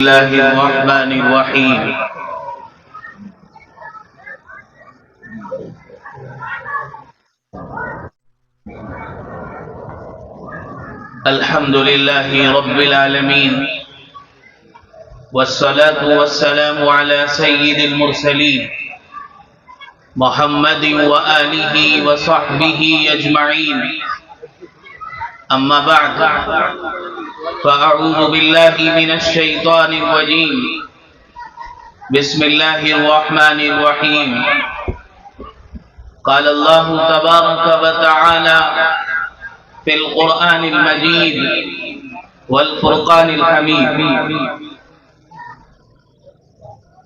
الله الرحمن الرحيم. الحمد لله رب العالمين، والصلاة والسلام على سيد المرسلين محمد وآله وصحبه أجمعين. أما بعد، فأعوذ بالله من الشيطان الرجيم. بسم الله الرحمن الرحيم. قال الله تبارك وتعالى في القرآن المجيد والفرقان الحميد: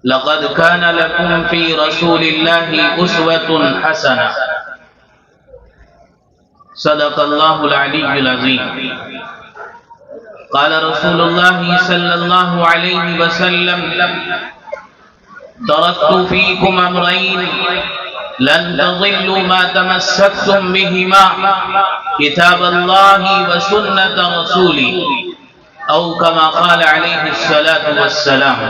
لقد كان لكم في رسول الله أسوة حسنة. صدق الله العلي العظيم. قال رسول الله صلى الله عليه وسلم: تركت فيكم أمرين لن تضلوا ما تمسكتم بهما، كتاب الله وسنة رسوله، أو كما قال عليه الصلاة والسلام.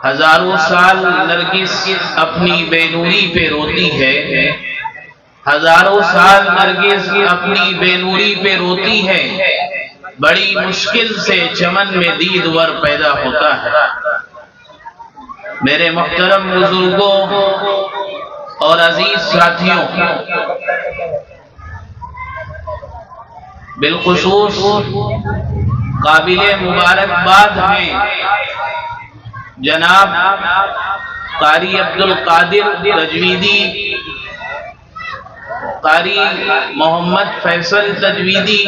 ہزاروں سال نرگس اپنی بے نوری پہ روتی ہے، ہزاروں سال نرگس اپنی بے نوری پہ روتی ہے، بڑی مشکل سے چمن میں دید ور پیدا ہوتا ہے. میرے محترم بزرگوں اور عزیز ساتھیوں، بالخصوص قابل مبارکباد ہیں جناب قاری عبدالقادر تجویدی، قاری محمد فیصل تجویدی،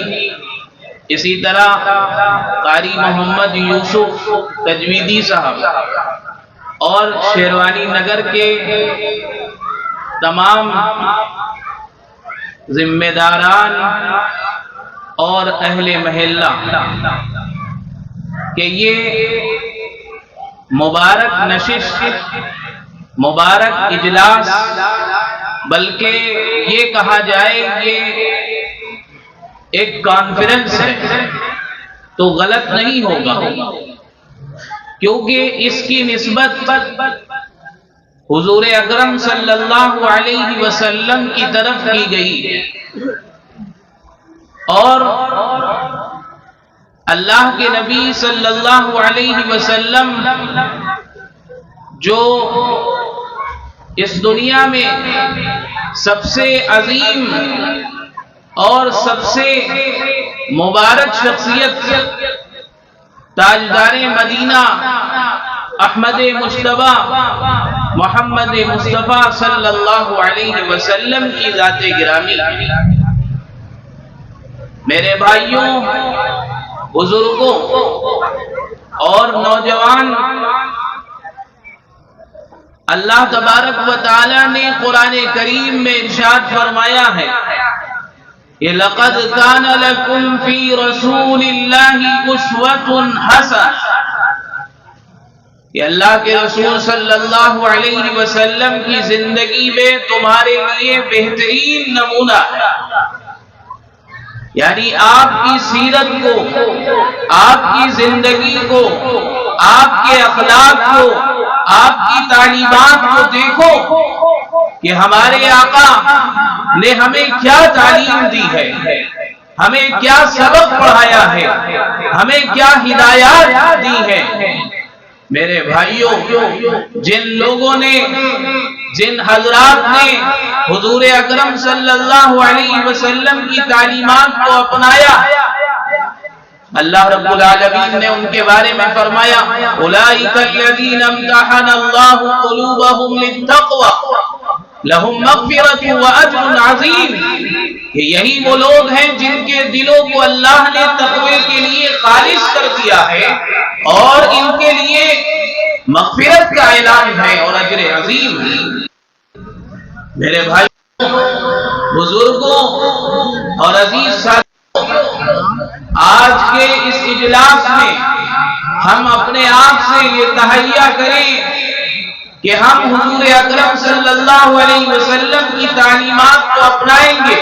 اسی طرح قاری محمد یوسف تجویدی صاحب، اور شیروانی نگر کے تمام ذمہ داران اور اہل محلہ، کہ یہ مبارک نشست، مبارک اجلاس، بلکہ یہ کہا جائے یہ ایک کانفرنس ہے تو غلط نہیں ہوگا، کیونکہ اس کی نسبت حضور اکرم صلی اللہ علیہ وسلم کی طرف کی گئی ہے، اور اللہ کے نبی صلی اللہ علیہ وسلم جو اس دنیا میں سب سے عظیم اور سب سے مبارک شخصیت، تاجدار مدینہ احمد مجتبی محمد مصطفیٰ صلی اللہ علیہ وسلم کی ذات گرامی. میرے بھائیوں، بزرگوں اور نوجوان، اللہ تبارک و تعالی نے قرآن کریم میں ارشاد فرمایا ہے کہ لَقَدْ كَانَ لَكُمْ فِي رَسُولِ اللَّهِ أُسْوَةٌ حَسَنَةٌ، کہ اللہ کے رسول صلی اللہ علیہ وسلم کی زندگی میں تمہارے لیے بہترین نمونہ ہے. یعنی آپ کی سیرت کو، آپ کی زندگی کو، آپ کے اخلاق کو، آپ کی تعلیمات کو دیکھو کہ ہمارے آقا نے ہمیں کیا تعلیم دی ہے، ہمیں کیا سبق پڑھایا ہے، ہمیں کیا ہدایات دی ہے. میرے بھائیوں، جن لوگوں نے، جن حضرات نے حضور اکرم صلی اللہ علیہ وسلم کی تعلیمات کو اپنایا، اللہ رب العالمین نے ان کے بارے میں فرمایا: اولئک الذین امتحن اللہ قلوبہم للتقوی لہم مغفرۃ واجر عظیم. کہ یہی وہ لوگ ہیں جن کے دلوں کو اللہ نے تقوی کے لیے خالص کر دیا ہے، اور ان کے لیے مغفرت کا اعلان ہے اور اجر عظیم ہے. میرے بھائی، بزرگوں اور عزیز ساتھیوں، آج کے اس اجلاس میں ہم اپنے آپ سے یہ تہیہ کریں کہ ہم حضور اکرم صلی اللہ علیہ وسلم کی تعلیمات کو اپنائیں گے،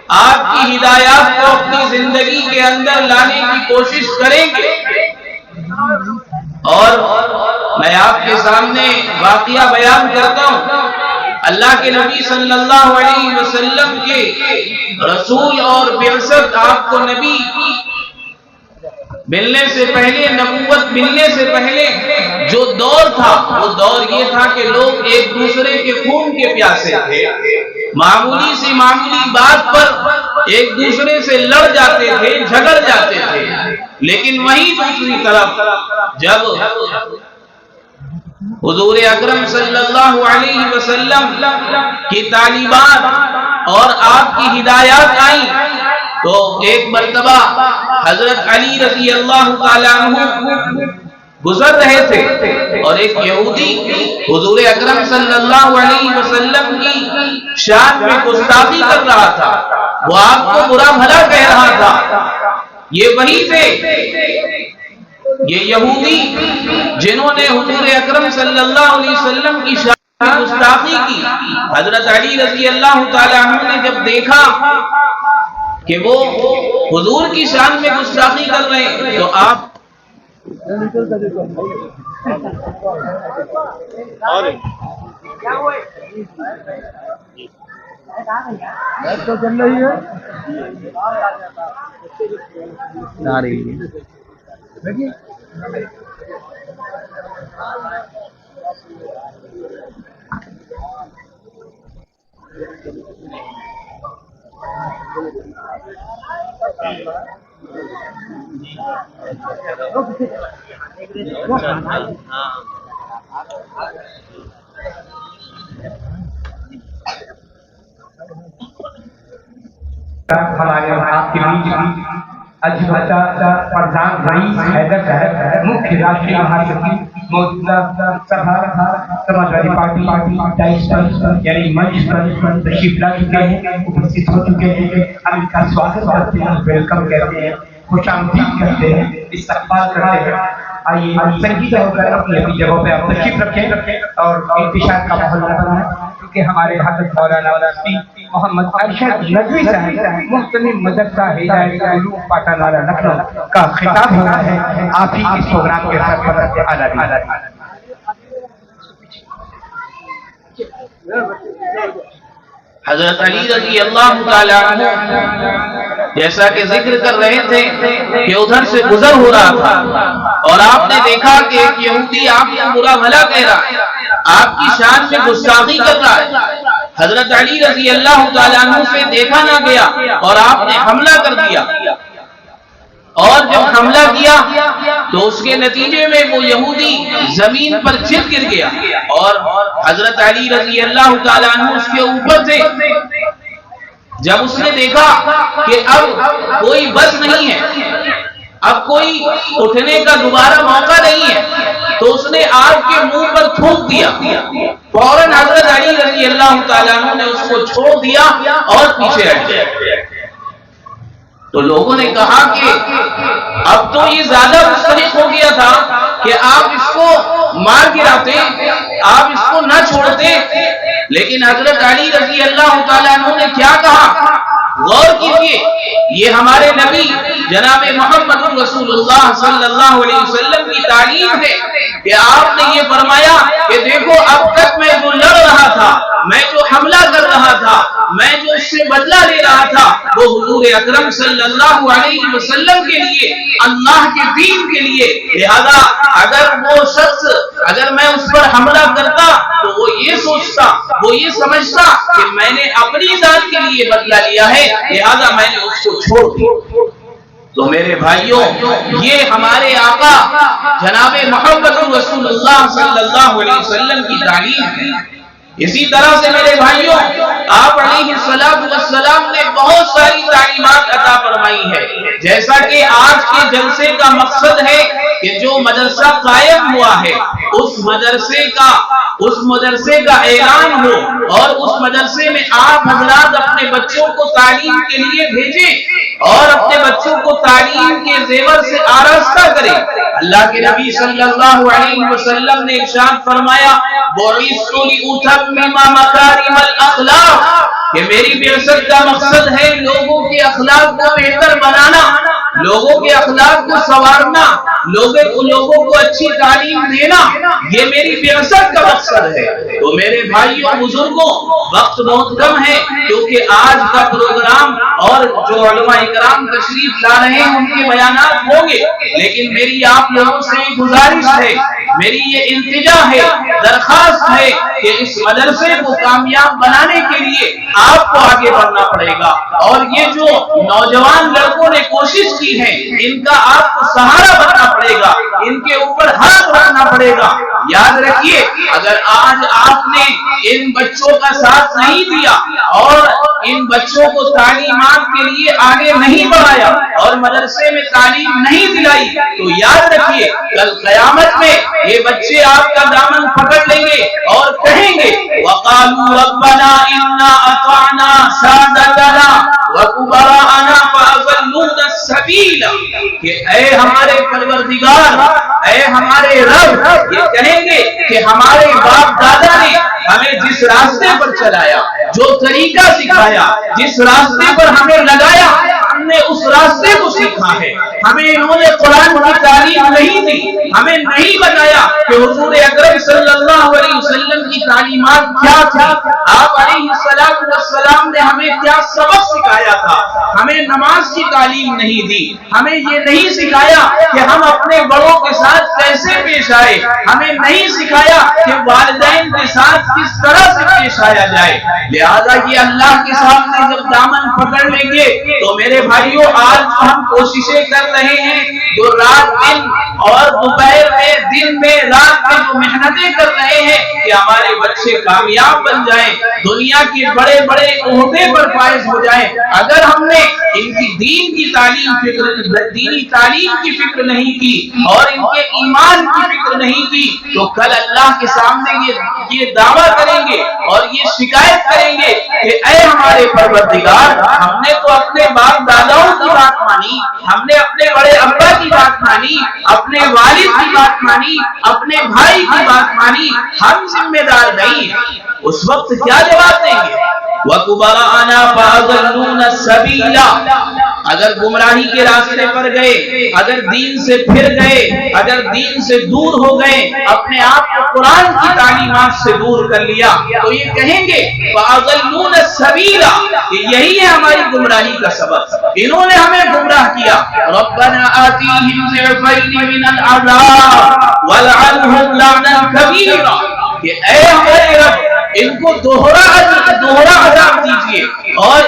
آپ کی ہدایات کو اپنی زندگی کے اندر لانے کی کوشش کریں گے۔ اور میں آپ کے سامنے واقعہ بیان کرتا ہوں۔ اللہ کے نبی صلی اللہ علیہ وسلم کے رسول اور بعثت، آپ کو نبی ملنے سے پہلے، نبوت ملنے سے پہلے جو دور تھا، وہ دور یہ تھا کہ لوگ ایک دوسرے کے خون کے پیاسے تھے۔ معمولی سے معمولی بات پر ایک دوسرے سے لڑ جاتے تھے، جھگڑ جاتے تھے۔ لیکن وہیں دوسری طرف جب حضور اکرم صلی اللہ علیہ وسلم کی تعلیمات اور آپ کی ہدایات آئیں تو ایک مرتبہ حضرت علی رضی اللہ تعالیٰ عنہ گزر رہے تھے اور ایک یہودی حضور اکرم صلی اللہ علیہ وسلم کی شان میں گستاخی کر رہا تھا، وہ آپ کو برا بھلا کہہ رہا تھا۔ یہ وہی تھے، یہ یہودی جنہوں نے حضور اکرم صلی اللہ علیہ وسلم کی شان میں گستاخی کی۔ حضرت علی رضی اللہ تعالیٰ عنہ نے جب دیکھا کہ وہ حضور کی شان میں گستاخی کر رہے ہیں تو آپ ہمارے آپ کے بیچ اجبتا پردھان رئیس حیدر صاحب مکھیہ راشٹری مہاسچیو موجودہ سماجوادی پارٹی ڈائس پر یعنی منچ پر تشریف لا چکے ہیں، اپستھت ہو چکے ہیں۔ ہم ان کا سواگت کرتے ہیں، ویلکم کہتے ہیں، خوش آمدید کرتے ہیں، استقبال کرتے ہیں۔ آئیے سنجیدہ ہو کر اپنی اپنی جگہوں پہ آپ تشریف رکھیں اور انتشار کا ماحول بنائیں، کیونکہ ہمارے حضرت مولانا محمد ارشد ندوی صاحب محتمم مدرسہ ہدایت علوم پاٹانارا لکھنؤ کا خطاب ہو رہا ہے۔ آپ ہی اس پروگرام کے سرپرست اعلیٰ حضرت علی رضی اللہ تعالیٰ عنہ جیسا کہ ذکر کر رہے تھے کہ ادھر سے گزر ہو رہا تھا اور آپ نے دیکھا کہ ایک یہودی آپ کو برا بھلا کہہ رہا ہے، آپ کی شان میں گستاخی کر رہا ہے۔ حضرت علی رضی اللہ تعالیٰ عنہ سے دیکھا نہ گیا اور آپ نے حملہ کر دیا، اور جب حملہ کیا تو اس کے نتیجے میں وہ یہودی زمین پر چت گر گیا اور حضرت علی رضی اللہ تعالیٰ عنہ اس کے اوپر تھے۔ جب اس نے دیکھا کہ اب کوئی بس نہیں ہے، اب کوئی اٹھنے کا دوبارہ موقع نہیں ہے، تو اس نے آگ کے منہ پر تھوک دیا۔ فوراً حضرت علی رضی اللہ تعالیٰ عنہ نے اس کو چھوڑ دیا اور پیچھے ہٹ گیا۔ تو لوگوں نے کہا کہ اب تو یہ زیادہ مستحق ہو گیا تھا کہ آپ اس کو مار گراتے، آپ اس کو نہ چھوڑتے، لیکن حضرت علی رضی اللہ تعالیٰ عنہ نے کیا کہا؟ غور کیجئے، یہ ہمارے نبی جناب محمد رسول اللہ صلی اللہ علیہ وسلم کی تعلیم ہے کہ آپ نے یہ فرمایا کہ دیکھو اب تک میں جو لڑ رہا تھا، میں جو حملہ کر رہا تھا، میں جو اس سے بدلہ لے رہا تھا، وہ حضور اکرم صلی اللہ علیہ وسلم کے لیے، اللہ کے دین کے لیے۔ لہذا اگر وہ شخص، اگر میں اس پر حملہ کرتا تو وہ یہ سوچتا، وہ یہ سمجھتا کہ میں نے اپنی ذات کے لیے بدلہ لیا ہے، لہذا میں نے اس کو چھوڑ دیا۔ تو میرے بھائیوں، یہ ہمارے آقا جناب محمد رسول اللہ صلی اللہ علیہ وسلم کی تعلیم ہے۔ اسی طرح سے میرے بھائیوں، آپ علیہ السلام نے بہت ساری تعلیمات عطا فرمائی ہے، جیسا کہ آج کے جلسے کا مقصد ہے کہ جو مدرسہ قائم ہوا ہے اس مدرسے کا اعلان ہو اور اس مدرسے میں آپ حضرات اپنے بچوں کو تعلیم کے لیے بھیجیں اور اپنے بچوں کو تعلیم کے زیور سے آراستہ کریں۔ اللہ کے نبی صلی اللہ علیہ وسلم نے ارشاد فرمایا بعثت لأتمم مکارم الاخلاق کہ میری بعثت کا مقصد ہے لوگوں کے اخلاق کو بہتر بنانا، لوگوں کے اخلاق کو سنوارنا، لوگوں کو اچھی تعلیم دینا، یہ میری بعثت کا مقصد ہے۔ تو میرے بھائیوں بزرگوں، وقت بہت کم ہے کیونکہ آج کا پروگرام اور جو علماء اکرام تشریف لا رہے ہیں ان کے بیانات ہوں گے، لیکن میری آپ لوگوں سے گزارش ہے، میری یہ التجا ہے، درخواست ہے کہ اس مدرسے کو کامیاب بنانے کے لیے آپ کو آگے بڑھنا پڑے گا، اور یہ جو نوجوان لڑکوں نے کوشش کی ہے ان کا آپ کو سہارا بننا پڑے گا، ان کے اوپر ہاتھ رکھنا پڑے گا۔ یاد رکھیے اگر آج آپ نے ان بچوں کا ساتھ نہیں دیا اور ان بچوں کو تعلیمات کے لیے آگے نہیں بڑھایا اور مدرسے میں تعلیم نہیں دلائی تو یاد رکھیے کل قیامت میں یہ بچے آپ کا دامن پکڑ لیں گے اور کہیں گے وَقَالُوا رَبَّنَا إِنَّا أَطَعْنَا سَادَتَنَا وَكُبَرَاءَنَا فَأَضَلُّونَا السَّبِيلَ کہ اے ہمارے پروردگار، اے ہمارے رب، یہ کہیں گے کہ ہمارے باپ دادا نے ہمیں جس راستے پر چلایا، جو طریقہ سکھایا، جس راستے پر ہمیں لگایا، ہم نے اس راستے کو سیکھا ہے، ہمیں انہوں نے قرآن کی تعلیم نہیں دی، ہمیں نہیں بتایا کہ حضور اکرم صلی اللہ علیہ وسلم کی تعلیمات کیا تھی، آپ علیہ السلام نے ہمیں کیا سبق سکھایا تھا، ہمیں نماز کی تعلیم نہیں دی، ہمیں یہ نہیں سکھایا کہ ہم اپنے بڑوں کے ساتھ کیسے پیش آئے، ہمیں نہیں سکھایا کہ والدین کے ساتھ کس طرح سے پیش آیا جائے۔ لہذا یہ اللہ کے سامنے جب دامن پکڑ لیں گے تو میرے بھائیوں آج ہم کوششیں کر رہے ہیں جو رات دن اور دوپہر میں دن میں رات میں جو محنتیں کر رہے ہیں کہ ہمارے بچے کامیاب بن جائیں، دنیا کے بڑے بڑے عہدے پر فائز ہو جائیں، اگر ہم نے ان کی دین کی تعلیم دینی تعلیم کی فکر نہیں کی اور ان کے ایمان کی فکر نہیں کی تو کل اللہ کے سامنے یہ دعویٰ کریں گے اور یہ شکایت کریں گے کہ اے ہمارے پروردگار، ہم نے تو اپنے باپ داداؤں کی بات مانی، ہم نے اپنے بڑے ابا کی بات مانی، اپنے والد کی بات مانی، اپنے بھائی کی بات مانی، ہم ذمہ دار نہیں۔ اس وقت کیا جواب دیں گے؟ وَكُبَرَاءَنَا فَأَضَلُّونَا السَّبِيلَ اگر گمراہی کے راستے پر گئے، اگر دین سے پھر گئے، اگر دین سے دور ہو گئے، اپنے آپ کو قرآن کی تعلیمات سے دور کر لیا تو یہ کہیں گے فَأَضَلُّونَا السَّبِيلَ کہ یہی ہے ہماری گمراہی کا سبب، انہوں نے ہمیں گمراہ کیا۔ رَبَّنَا آتِيهِمْ ضِعْفَيْنِ مِنَ الْعَذَابِ وَالْعَنْهُمْ لَعْنًا كَبِيرًا کہ اے ہمارے رب ان کو دوہرا عذاب دیجئے اور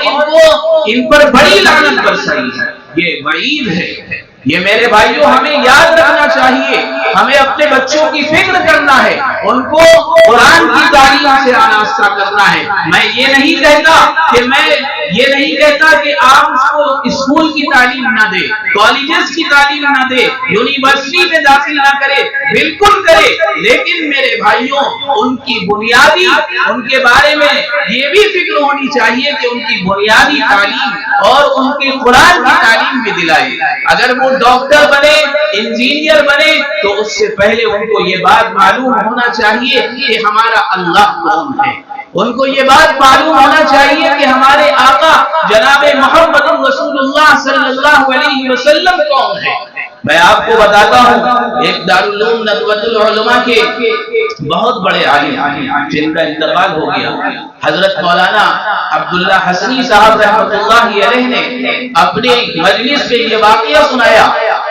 ان پر بڑی لعنت برسائی ہے۔ یہ وعید ہے۔ یہ میرے بھائیوں ہمیں یاد رکھنا چاہیے، ہمیں اپنے بچوں کی فکر کرنا ہے، ان کو قرآن کی تعلیم سے آراستہ کرنا ہے۔ میں یہ نہیں کہتا کہ آپ اس کو اسکول کی تعلیم نہ دے، کالجز کی تعلیم نہ دے، یونیورسٹی میں داخل نہ کرے، بالکل کرے، لیکن میرے بھائیوں ان کی بنیادی، ان کے بارے میں یہ بھی فکر ہونی چاہیے کہ ان کی بنیادی تعلیم اور ان کی قرآن کی تعلیم بھی دلائے۔ اگر وہ ڈاکٹر بنے، انجینئر بنے تو اس سے پہلے ان کو یہ بات معلوم ہونا چاہیے کہ ہمارا اللہ کون ہے، ان کو یہ بات معلوم ہونا چاہیے کہ ہمارے آقا جناب محمد رسول اللہ صلی اللہ علیہ وسلم کون ہے۔ میں آپ کو بتاتا ہوں ایک دارالعلوم ندوۃ العلماء کے بہت بڑے عالم جن کا انتقال ہو گیا، حضرت مولانا عبداللہ حسنی صاحب رحمۃ اللہ علیہ نے اپنے مجلس میں یہ واقعہ سنایا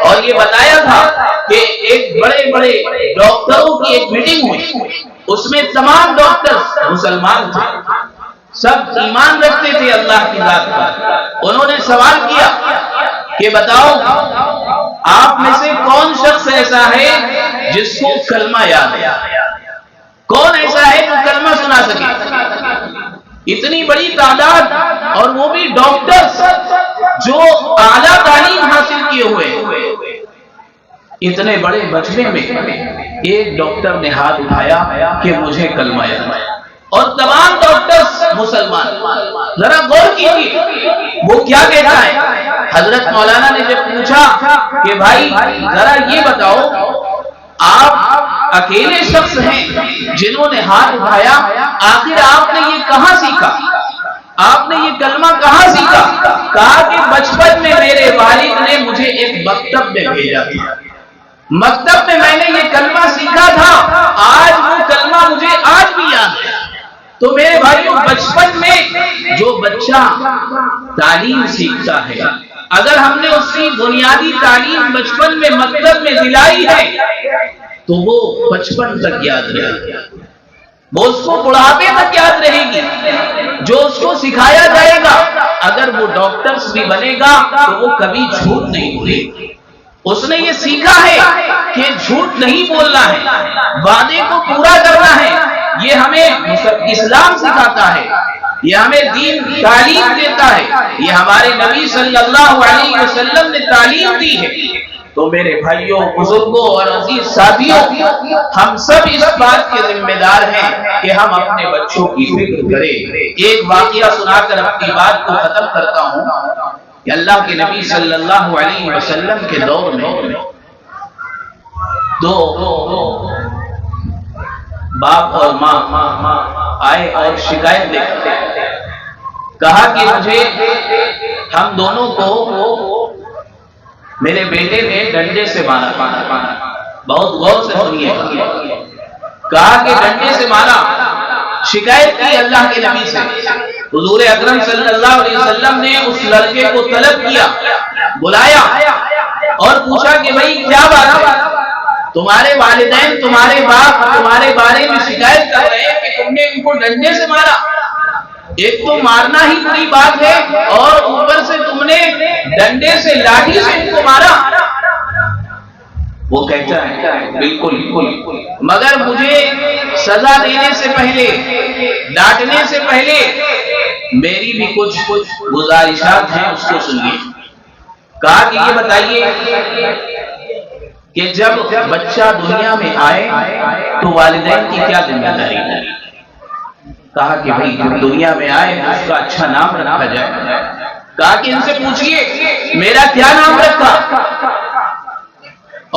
اور یہ بتایا تھا کہ ایک بڑے بڑے ڈاکٹروں کی ایک میٹنگ ہوئی، اس میں تمام ڈاکٹر مسلمان تھے، سب ایمان رکھتے تھے اللہ کی ذات پر۔ انہوں نے سوال کیا کہ بتاؤ آپ میں سے کون شخص ایسا ہے جس کو کلمہ یاد ہے، کون ایسا ہے جو کلمہ سنا سکے؟ اتنی بڑی تعداد اور وہ بھی ڈاکٹرز جو اعلیٰ تعلیم حاصل کیے ہوئے، اتنے بڑے مجمع میں ایک ڈاکٹر نے ہاتھ اٹھایا کہ مجھے کلمہ یاد ہے۔ اور تمام ڈاکٹرز مسلمان. ذرا غور کیجیے وہ کیا کہتا ہے. حضرت مولانا نے جب پوچھا کہ بھائی ذرا یہ بتاؤ آپ اکیلے شخص ہیں جنہوں نے ہاتھ اٹھایا, آخر آپ نے یہ کہاں سیکھا, آپ نے یہ کلمہ کہاں سیکھا؟ کہا کہ بچپن میں میرے والد نے مجھے ایک مکتب میں بھیجا تھا, مکتب میں نے یہ کلمہ سیکھا تھا, آج وہ کلمہ مجھے آج بھی یاد ہے. تو میرے بھائیوں بچپن میں جو بچہ تعلیم سیکھتا ہے, اگر ہم نے اس کی بنیادی تعلیم بچپن میں مکتب میں دلائی ہے تو وہ بچپن تک یاد رہے گی, وہ اس کو بڑھاپے تک یاد رہے گی. جو اس کو سکھایا جائے گا, اگر وہ ڈاکٹرز بھی بنے گا تو وہ کبھی جھوٹ نہیں بولے گا. اس نے یہ سیکھا ہے کہ جھوٹ نہیں بولنا ہے, وعدے کو پورا کرنا ہے. یہ ہمیں اسلام سکھاتا ہے, یہ ہمیں دین تعلیم دیتا ہے, یہ ہمارے نبی صلی اللہ علیہ وسلم نے تعلیم دی ہے. تو میرے بھائیوں, بزرگوں اور عزیز ساتھیوں, ہم سب اس بات کے ذمہ دار ہیں کہ ہم اپنے بچوں کی فکر کریں. ایک واقعہ سنا کر اپنی بات کو ختم کرتا ہوں کہ اللہ کے نبی صلی اللہ علیہ وسلم کے دور میں دو باپ اور ماں آئے اور شکایت لے کر کہا کہ مجھے ہم دونوں کو میرے بیٹے نے ڈنڈے سے مارا. بہت غور سے سنیے. کہا کہ ڈنڈے سے مارا. شکایت کی اللہ کے نبی سے. حضور اکرم صلی اللہ علیہ وسلم نے اس لڑکے کو طلب کیا, بلایا اور پوچھا کہ بھائی کیا بات ہے, تمہارے والدین تمہارے باپ تمہارے بارے میں شکایت کر رہے ہیں کہ تم نے ان کو ڈنڈے سے مارا. ایک تو مارنا ہی بری بات ہے اور اوپر سے تم نے ڈنڈے سے لاٹھی سے ان کو مارا. وہ کہتا ہے بالکل, مگر مجھے سزا دینے سے پہلے, ڈانٹنے سے پہلے میری بھی کچھ گزارشات ہیں, اس کو سنیے. کہا کہ یہ بتائیے کہ جب بچہ دنیا میں آئے تو والدین کی کیا ذمہ داری ہے. کہا کہ بھائی جب دنیا میں آئے تو اس کا اچھا نام رکھا جائے. کہا کہ ان سے پوچھئے میرا کیا نام رکھا,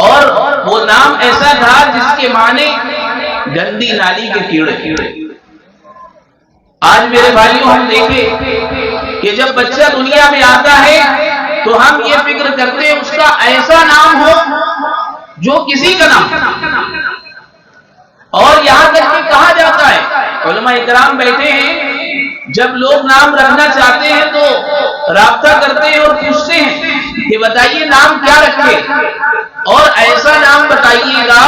اور وہ نام ایسا تھا جس کے معنی گندی نالی کے کیڑے. آج میرے بھائیوں ہم دیکھیں کہ جب بچہ دنیا میں آتا ہے تو ہم یہ فکر کرتے ہیں اس کا ایسا نام ہو جو کسی کا نام, اور یہاں تک کہ کہا جاتا ہے, علماء اکرام بیٹھے ہیں, جب لوگ نام رکھنا چاہتے ہیں تو رابطہ کرتے ہیں اور پوچھتے ہیں کہ بتائیے نام کیا رکھے, اور ایسا نام بتائیے گا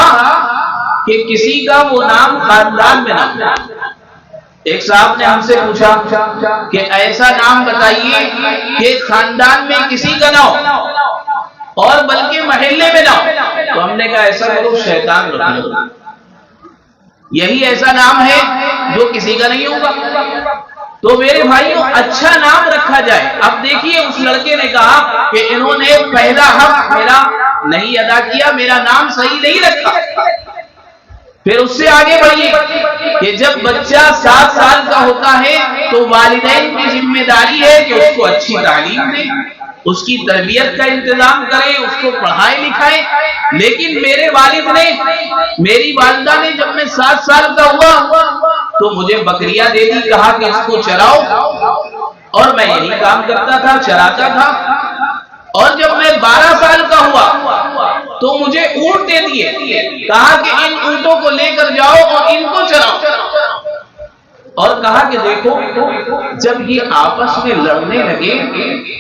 کہ کسی کا وہ نام خاندان میں نہ ہو. ایک صاحب نے ہم سے پوچھا کہ ایسا نام بتائیے کہ خاندان میں کسی کا نہ ہو اور بلکہ محلے میں نہ ہو. تو ہم نے کہا ایسا کرو شیطان رکھ لو, یہی ایسا نام ہے جو کسی کا نہیں ہوگا. تو میرے بھائیوں اچھا نام رکھا جائے. اب دیکھیے اس لڑکے نے کہا کہ انہوں نے پہلا حق میرا نہیں ادا کیا, میرا نام صحیح نہیں رکھا. پھر اس سے آگے بڑھیے کہ جب بچہ 7 سال کا ہوتا ہے تو والدین کی ذمہ داری ہے کہ اس کو اچھی تعلیم دیں, اس کی تربیت کا انتظام کریں, اس کو پڑھائیں لکھائیں. لیکن میرے والد نے, میری والدہ نے جب میں 7 سال کا ہوا تو مجھے بکریاں دے دی, کہا کہ اس کو چراؤ, اور میں یہی کام کرتا تھا, چراتا تھا. اور جب میں 12 سال کا ہوا تو مجھے اونٹ دے دیے, کہا کہ ان اونٹوں کو لے کر جاؤ اور ان کو چراؤ, اور کہا کہ دیکھو جب یہ آپس میں لڑنے لگے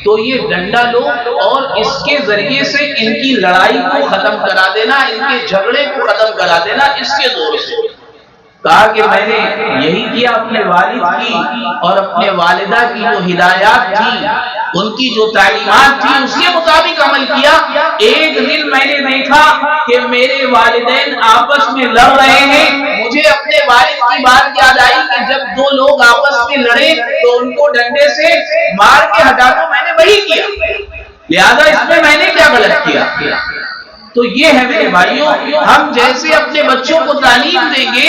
تو یہ ڈنڈا لو اور اس کے ذریعے سے ان کی لڑائی کو ختم کرا دینا, ان کے جھگڑے کو ختم کرا دینا اس کے زور سے. کہا کہ میں نے یہی کیا, اپنے والد کی اور اپنے والدہ کی جو ہدایات تھی, ان کی جو تعلیمات تھی, اس کے مطابق عمل کیا. ایک دن میں نے دیکھا کہ میرے والدین آپس میں لڑ رہے ہیں, مجھے اپنے والد کی بات یاد آئی کہ جب 2 لوگ آپس میں لڑے تو ان کو ڈنڈے سے مار کے ہٹا دو, میں نے وہی کیا, لہذا اس میں نے کیا غلط کیا. تو یہ ہے میرے بھائیوں, ہم جیسے اپنے بچوں کو تعلیم دیں گے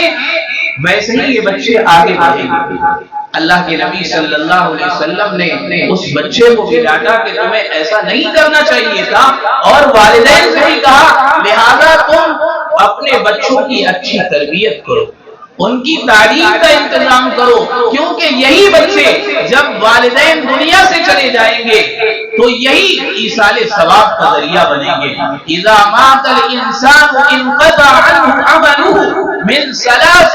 ویسے ہی یہ بچے آگے بڑھیں گے۔ اللہ کے نبی صلی اللہ علیہ وسلم نے اس بچے کو بھی ڈانٹا کہ تمہیں ایسا نہیں کرنا چاہیے تھا، اور والدین سے بھی کہا لہذا تم اپنے بچوں کی اچھی تربیت کرو، ان کی تعلیم کا انتظام کرو، کیونکہ یہی بچے جب والدین دنیا سے چلے جائیں گے تو یہی ایصال ثواب کا ذریعہ بنیں گے۔ اذا مات الانسان انقطع عنه عمله من ثلاث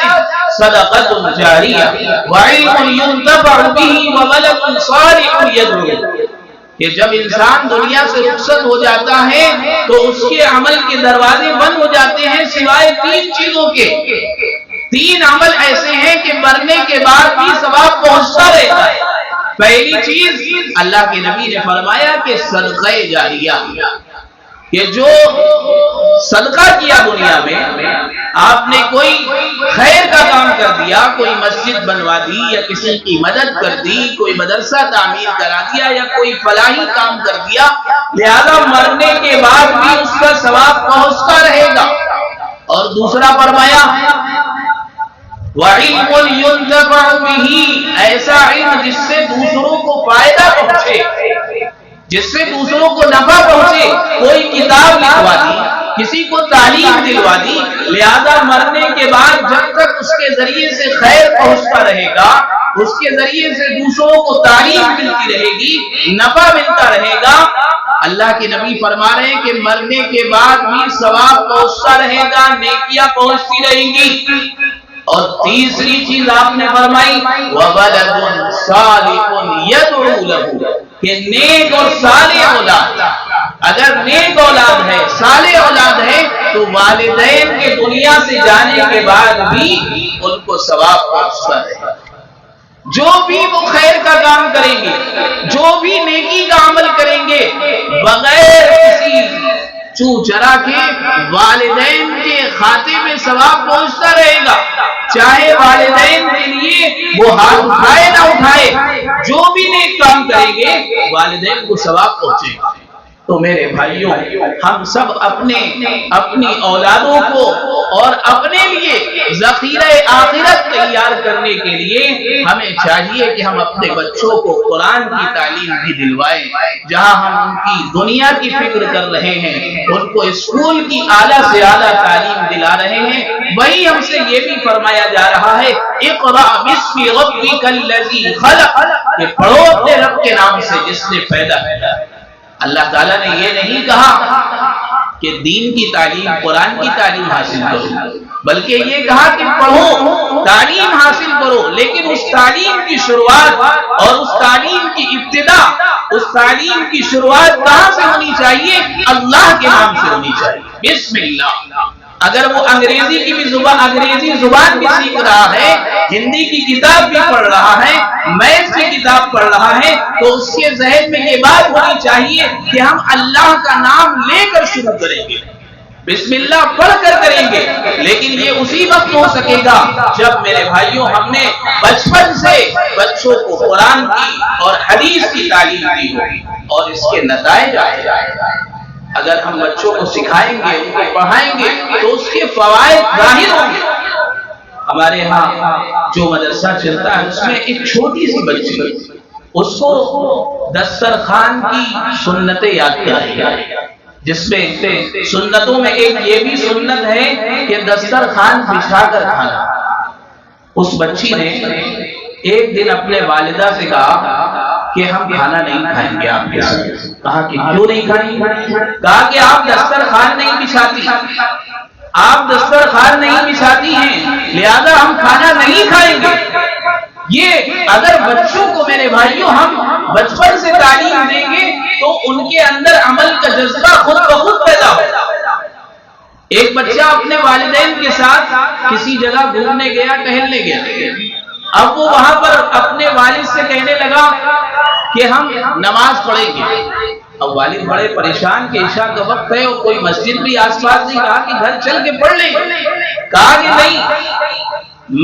صدقة جاریہ وعلم ينتفع به وولد صالح يدعو له، کہ جب انسان دنیا سے رخصت ہو جاتا ہے تو اس کے عمل کے دروازے بند ہو جاتے ہیں سوائے تین چیزوں کے۔ تین عمل ایسے ہیں کہ مرنے کے بعد بھی ثواب پہنچتا رہتا ہے۔ پہلی چیز اللہ کے نبی نے فرمایا کہ صدقہ جاریہ، کہ جو صدقہ کیا دنیا میں، آپ نے کوئی خیر کا کام کر دیا، کوئی مسجد بنوا دی یا کسی کی مدد کر دی، کوئی مدرسہ تعمیر کرا دیا یا کوئی فلاحی کام کر دیا، لہذا مرنے کے بعد بھی اس کا ثواب پہنچتا رہے گا۔ اور دوسرا فرمایا وَعِلْمٌ يُنْتَفَعُ بِهِ، ایسا علم جس سے دوسروں کو فائدہ پہنچے، جس سے دوسروں کو نفع پہنچے، کوئی کتاب لکھوا دی، کسی کو تعلیم دلوا دی، لہذا مرنے کے بعد جب تک اس کے ذریعے سے خیر پہنچتا رہے گا، اس کے ذریعے سے دوسروں کو تعلیم ملتی رہے گی، نفع ملتا رہے گا، اللہ کے نبی فرما رہے ہیں کہ مرنے کے بعد بھی ثواب پہنچتا رہے گا، نیکیاں پہنچتی رہیں گی۔ اور تیسری چیز آپ نے فرمائی وَوَلَدٌ صَالِحٌ يَدْعُو لَهُ، کہ نیک اور صالح اولاد، اگر نیک اولاد ہے، صالح اولاد ہے تو والدین کے دنیا سے جانے کے بعد بھی ان کو ثواب پہنچتا ہے۔ جو بھی وہ خیر کا کام کریں گے، جو بھی نیکی کا عمل کریں گے، بغیر کسی چو چرا کے والدین کے کھاتے میں ثواب پہنچتا رہے گا، چاہے والدین کے لیے وہ ہاتھ اٹھائے نہ اٹھائے، جو بھی نیک کام کریں گے والدین کو ثواب پہنچے گا۔ تو میرے بھائیوں، ہم سب اپنی اولادوں کو اور اپنے لیے ذخیرہ آخرت تیار کرنے کے لیے ہمیں چاہیے کہ ہم اپنے بچوں کو قرآن کی تعلیم بھی دلوائیں۔ جہاں ہم ان کی دنیا کی فکر کر رہے ہیں، ان کو اسکول کی اعلیٰ سے اعلیٰ تعلیم دلا رہے ہیں، وہی ہم سے یہ بھی فرمایا جا رہا ہے اقرأ باسم ربک الذی خلق، کہ پڑھو اپنے رب کے نام سے جس نے پیدا کیا۔ اللہ تعالیٰ نے یہ نہیں کہا کہ دین کی تعلیم، قرآن کی تعلیم حاصل کرو، بلکہ یہ کہا کہ پڑھو، تعلیم حاصل کرو، لیکن اس تعلیم کی شروعات اور اس تعلیم کی ابتدا، اس تعلیم کی شروعات کہاں سے ہونی چاہیے؟ اللہ کے نام سے ہونی چاہیے، بسم اللہ۔ اگر وہ انگریزی کی بھی انگریزی زبان بھی سیکھ رہا ہے، ہندی کی کتاب بھی پڑھ رہا ہے، میتھ کی کتاب پڑھ رہا ہے، تو اس کے ذہن میں یہ بات ہونی چاہیے کہ ہم اللہ کا نام لے کر شروع کریں گے، بسم اللہ پڑھ کر کریں گے۔ لیکن یہ اسی وقت ہو سکے گا جب میرے بھائیوں ہم نے بچپن سے بچوں کو قرآن کی اور حدیث کی تعلیم دی ہوگی، اور اس کے نتائج آئے جائیں۔ اگر ہم بچوں کو سکھائیں گے، ان کو پڑھائیں گے تو اس کے فوائد ظاہر ہوں گے۔ ہمارے ہاں جو مدرسہ چلتا ہے اس میں ایک چھوٹی سی بچی، اس کو دسترخوان کی سنتیں یاد کرائی گئی، جس میں سنتوں میں ایک یہ بھی سنت ہے کہ دسترخوان بچھا کر کھانا۔ اس بچی نے ایک دن اپنے والدہ سے کہا کہ ہم کھانا نہیں کھائیں گے آپ کے ساتھ۔ کہا کہ کیوں نہیں کھائیں گے؟ کہا کہ آپ دسترخوان نہیں بچھاتی، آپ دسترخوان نہیں بچھاتی ہیں، لہذا ہم کھانا نہیں کھائیں گے۔ یہ اگر بچوں کو میرے بھائیوں ہم بچپن سے تعلیم دیں گے تو ان کے اندر عمل کا جذبہ خود بخود پیدا ہوگا۔ ایک بچہ اپنے والدین کے ساتھ کسی جگہ گھومنے گیا، ٹہلنے گیا، اب وہ وہاں پر اپنے والد سے کہنے لگا کہ ہم نماز پڑھیں گے۔ اب والد بڑے پریشان کہ عشاء کا وقت ہے اور کوئی مسجد بھی آس پاس نہیں، کہا کہ گھر چل کے پڑھ لیں گے۔ کہا کہ نہیں،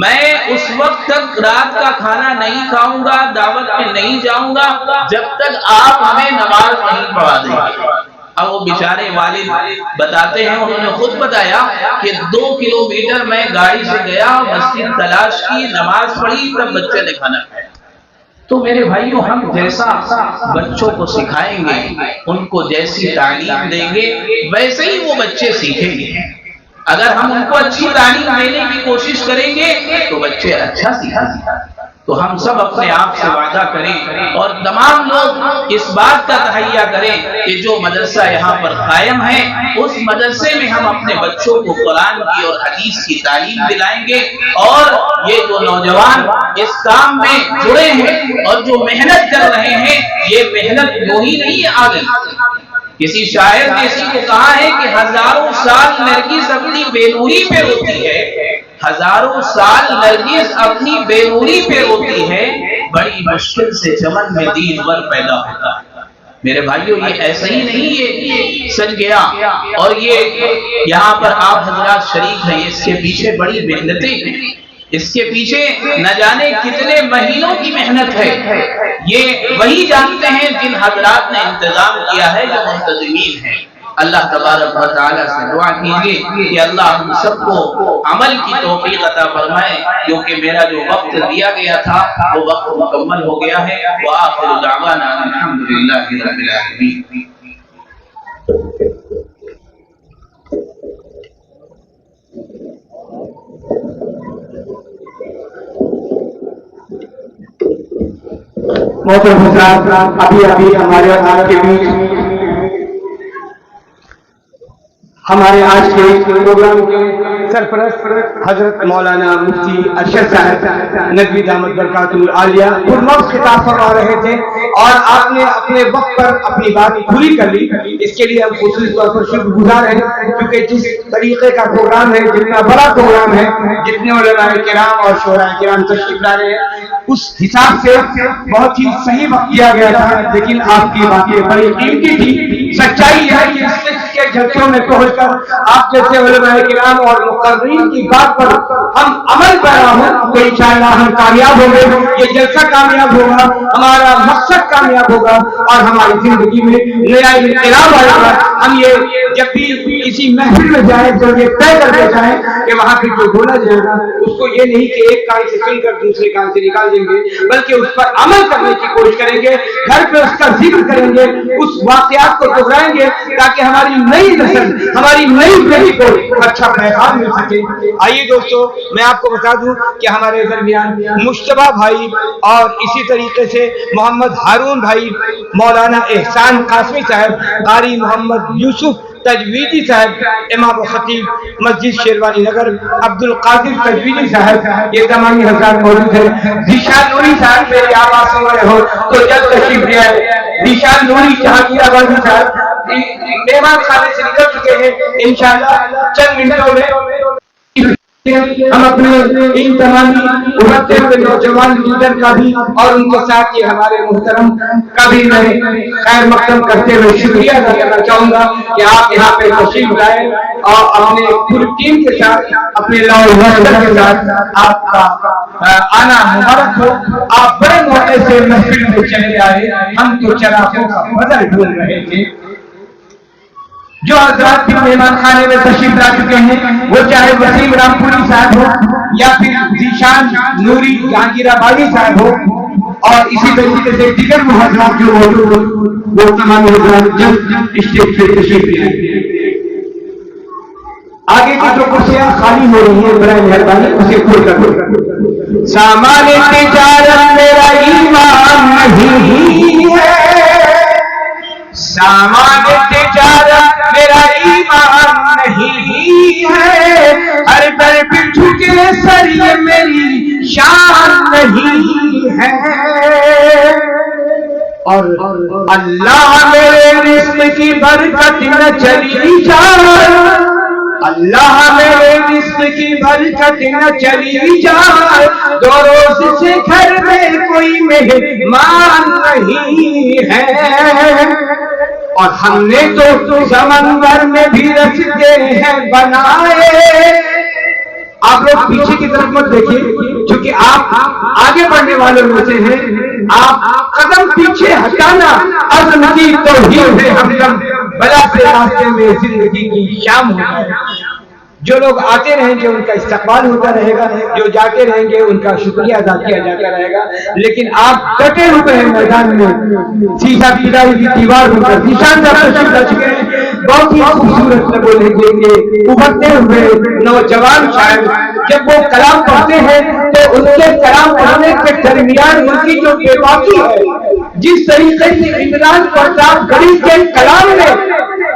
میں اس وقت تک رات کا کھانا نہیں کھاؤں گا، دعوت میں نہیں جاؤں گا جب تک آپ ہمیں نماز نہیں پڑھا دیں گے۔ اب وہ بیچارے والد بتاتے ہیں، انہوں نے خود بتایا کہ 2 کلومیٹر میں گاڑی سے گیا، مسجد تلاش کی، نماز پڑھی، تب بچے نے کھانا کھایا۔ تو میرے بھائیوں، ہم جیسا بچوں کو سکھائیں گے، ان کو جیسی تعلیم دیں گے، ویسے ہی وہ بچے سیکھیں گے۔ اگر ہم ان کو اچھی تعلیم دینے کی کوشش کریں گے تو بچے اچھا سیکھیں گے۔ تو ہم سب اپنے آپ سے وعدہ کریں اور تمام لوگ اس بات کا تہیہ کریں کہ جو مدرسہ یہاں پر قائم ہے، اس مدرسے میں ہم اپنے بچوں کو قرآن کی اور حدیث کی تعلیم دلائیں گے، اور یہ جو نوجوان اس کام میں جڑے ہیں اور جو محنت کر رہے ہیں، یہ محنت یوں ہی نہیں آ گئی۔ کسی شاعر نے اسی کو کہا ہے کہ ہزاروں سال نرگس اپنی بے نوری پہ روتی ہے، ہزاروں سال نرگس اپنی بے نوری پہ روتی ہے، بڑی مشکل سے چمن میں دینور پیدا ہوتا ہے۔ میرے بھائیوں، یہ ایسا ہی نہیں یہ سج گیا اور یہ یہاں پر آپ حضرات شریک ہیں، اس کے پیچھے بڑی محنتیں ہیں، اس کے پیچھے نہ جانے کتنے مہینوں کی محنت ہے۔ یہ وہی جانتے ہیں جن حضرات نے انتظام کیا ہے، جو منتظمین ہیں۔ اللہ تبارک و تعالیٰ سے دعا کیجیے کہ اللہ ہم سب کو عمل کی توفیق عطا فرمائے، کیونکہ میرا جو وقت دیا گیا تھا وہ وقت مکمل ہو گیا ہے۔ وآخر دعوانا الحمدللہ رب العالمین۔ محترم حضرات، ابھی ہمارے آج کے بیچ ہمارے آج کے پروگرام کے سرپرست حضرت مولانا مفتی ارشد صاحب ندوی دامت برکاتہ العالیہ پرلفظ خطاب فرما رہے تھے، اور آپ نے اپنے وقت پر اپنی بات پوری کر لی۔ اس کے لیے ہم خصوصی طور پر شکر گزار ہیں، کیونکہ جس طریقے کا پروگرام ہے، جتنا بڑا پروگرام ہے، جتنے علماء کرام اور شعراء کرام تشریف لا رہے ہیں، اس حساب سے بہت ہی صحیح وقت دیا گیا تھا، لیکن آپ کی باتیں بڑی قیمتی تھی۔ سچائی ہے کہ اس کے جلسوں میں پہنچ کر آپ جیسے علماء کرام اور مقررین کی بات پر ہم عمل پیرا ہوں تو انشاءاللہ ہم کامیاب ہوں گے، یہ جلسہ کامیاب ہوگا، ہمارا مقصد کامیاب ہوگا، اور ہماری زندگی میں نیا انقلاب آئے گا۔ ہم یہ جب بھی کسی محفل میں جائیں تو یہ طے کر کے جائیں کہ وہاں پہ جو بولا جائے گا اس کو یہ نہیں کہ ایک کان سے سن کر دوسرے کان سے نکال دیں گے، بلکہ اس پر عمل کرنے کی کوشش کریں گے، گھر پہ اس کا ذکر کریں گے، اس واقعات کو دہرائیں گے، تاکہ ہماری نئی نسل، ہماری نئی پیڑھی کو اچھا پیغام مل سکے۔ آئیے دوستو، میں آپ کو بتا دوں کہ ہمارے درمیان مشتبہ بھائی اور اسی طریقے سے محمد ہارون بھائی، مولانا احسان قاسمی صاحب، قاری محمد یوسف تجویدی صاحب، امام و خطیب مسجد شیروانی نگر عبد القادر تجویدی صاحب، یہ تمام حضرات موجود ہیں۔ ذیشان نوری صاحب، میری آواز سن رہے ہو تو جلد تشریف لے آئے۔ ذیشان نوری جہانگیر آبادی صاحب مہمان خانے سے نکل چکے ہیں، انشاءاللہ چند منٹوں میں ہم اپنے ان تمامی ابھرتے ہوئے نوجوان لیڈر کا بھی اور ان کے ساتھ یہ ہمارے محترم کا بھی میں خیر مقدم کرتے ہوئے شکریہ ادا کرنا چاہوں گا کہ آپ یہاں پہ تشریف لائے اور اپنے پوری ٹیم کے ساتھ، اپنے کے ساتھ آپ کا آنا مبارک ہو۔ آپ بڑے موقع سے محفل میں چلے آئے، ہم تو چراغوں کا بدل ڈھونڈ رہے تھے۔ جو حضرات بھی مہمان خانے میں تشریف لا چکے ہیں، وہ چاہے وسیم رام پوری صاحب ہو یا پھر ذیشان نوری جہانگیر آبادی صاحب ہو، اور اسی طریقے سے دیگر حضرات جو موجود ہو، وہ تمام حضرات جلد اسٹیج سے تشریف لے آئیں۔ آگے کی جو کرسیاں خالی ہو رہی ہیں، برائے مہربانی اسے کھول کر دو۔ سامان تجارت میرا ایمان نہیں ہے، سامان تجارت میرا ایمان نہیں ہے، ہر در پہ جھکے سر یہ میری شان نہیں ہے، اور اللہ میرے رزق کی برکت نہ چلی جائے، اللہ میرے رزق کی برکت نہ چلی جائے، دو روز سے گھر میں کوئی مہمان نہیں ہے، اور ہم نے تو سمندر میں بھی رستے ہیں بنائے۔ آپ لوگ پیچھے کی طرف مت دیکھیے، چونکہ آپ آگے بڑھنے والوں میں سے ہیں، آپ قدم پیچھے ہٹانا عزم کی توہین ہے، ہم بلا سے راستے میں زندگی کی شام ہوتا ہے۔ جو لوگ آتے رہیں گے ان کا استقبال ہوتا رہے گا، جو جاتے رہیں گے ان کا شکریہ ادا کیا جاتا رہے گا، لیکن آپ ڈٹے ہوئے ہیں میدان میں، سیسا پیلائی کی دیوار ہو کر نشاندار تشریف لا چکے ہیں۔ بہت ہی خوبصورت نبو لہجے کے ابھرتے ہوئے نوجوان شاعر جب وہ کلام پڑھتے ہیں تو ان کے کلام پڑھنے کے درمیان ان کی جو بے باکی ہے، جس طریقے سے عمران پرتاپ گڑھی کے کلام نے